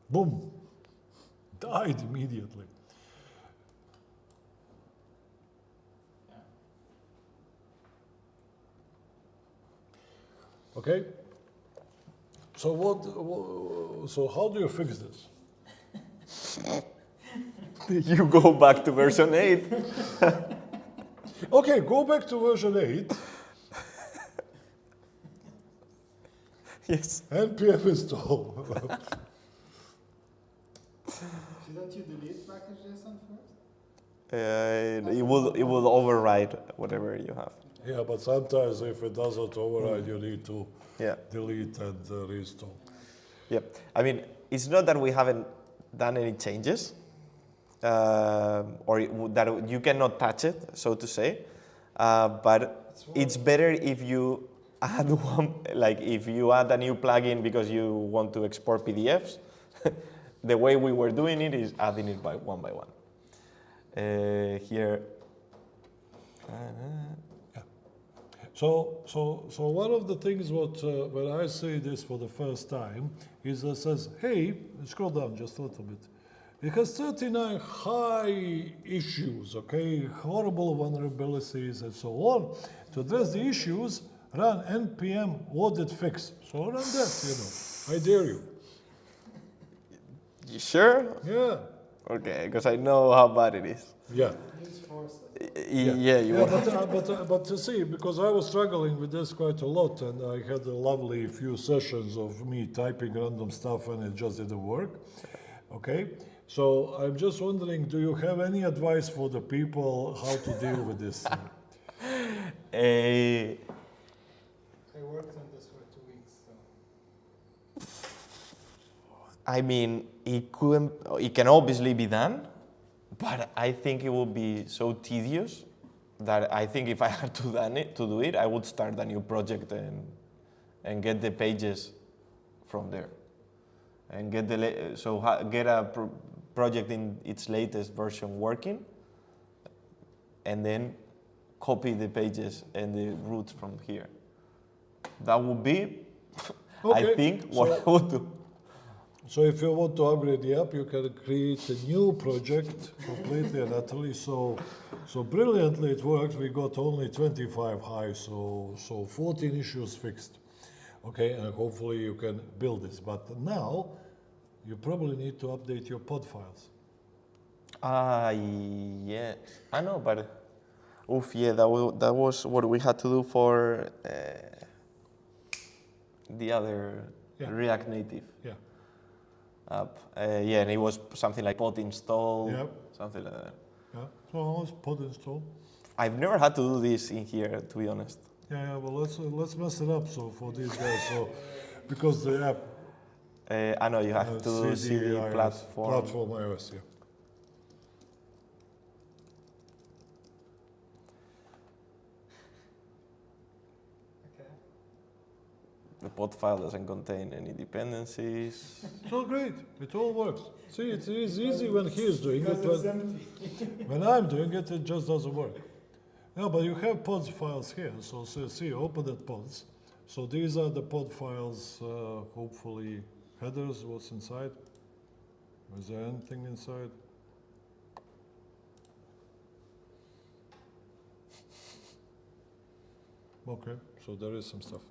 Boom, died immediately. Yeah. Okay, so so how do you fix this? You go back to version 8. Okay, go back to version 8. Yes. npm install. Shouldn't you delete package JSON first? It will override whatever you have. Okay. Yeah, but sometimes if it doesn't override, you need to Yeah. delete and reinstall. Yep. I mean, it's not that we haven't done any changes, or that you cannot touch it, so to say. But it's better if you add one, like if you add a new plugin because you want to export PDFs. The way we were doing it is adding it by one. Here. So one of the things when I say this for the first time is that says, hey, scroll down just a little bit. It has 39 high issues, okay, horrible vulnerabilities and so on. To address the issues, run npm audit fix. So run that, I dare you. You sure? Yeah. Okay, because I know how bad it is. Yeah. Use force. Yeah, you want. But to see, because I was struggling with this quite a lot, and I had a lovely few sessions of me typing random stuff, and it just didn't work. Okay, so I'm just wondering, do you have any advice for the people how to deal with this? I worked on this for 2 weeks. So. I mean, it can obviously be done, but I think it would be so tedious that I think if I had to do it, I would start a new project and get the pages from there, and get get a project in its latest version working, and then copy the pages and the roots from here. That would be, Okay, I think, what I would do. So if you want to upgrade the app, you can create a new project completely and utterly. So brilliantly it works. We got only 25 high, so 14 issues fixed. Okay, and hopefully you can build this. But now you probably need to update your pod files. Yeah, I know, but yeah, that was what we had to do for the other React Native. Yeah. App. Yeah, and it was something like pod install, Yep. something like that. Yeah. So let's pod install. I've never had to do this in here, to be honest. Yeah. Well, let's mess it up. So for these guys, because the app. I know you have to see the iOS, platform. Platform iOS, yeah. Okay. The pod file doesn't contain any dependencies. It's all great. It all works. See, it's easy when he's doing it. Because it's empty. When I'm doing it, it just doesn't work. Yeah, but you have pods files here. So see, open that pods. So these are the pod files, hopefully headers, what's inside. Is there anything inside? Okay, so there is some stuff.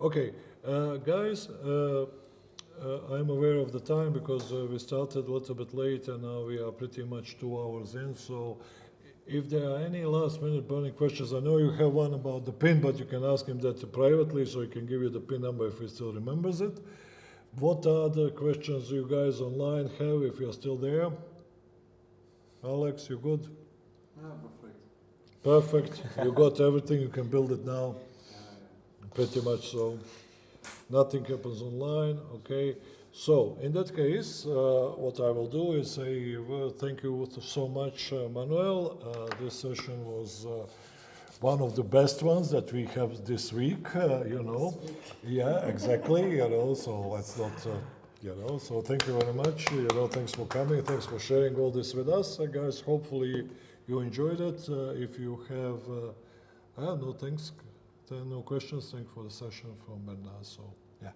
Okay, guys, I'm aware of the time because we started a little bit late and now we are pretty much 2 hours in. So if there are any last minute burning questions, I know you have one about the PIN, but you can ask him that privately so he can give you the PIN number if he still remembers it. What other questions you guys online have if you're still there? Alex, you good? Ah, perfect. Perfect. You got everything. You can build it now. Pretty much so. Nothing happens online. Okay. So in that case, what I will do is say thank you so much, Manuel. This session was one of the best ones that we have this week. Yeah, exactly. So let's not. So thank you very much. Thanks for coming. Thanks for sharing all this with us, guys. Hopefully you enjoyed it. If you have, no thanks, no questions. Thanks for the session from Bernard. So yeah,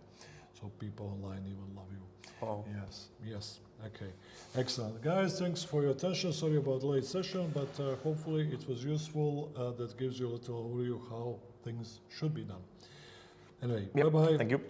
so people online even love you. Oh. Yes. Okay, excellent, guys. Thanks for your attention. Sorry about the late session, but hopefully it was useful. That gives you a little overview how things should be done. Anyway, Yep. bye bye. Thank you.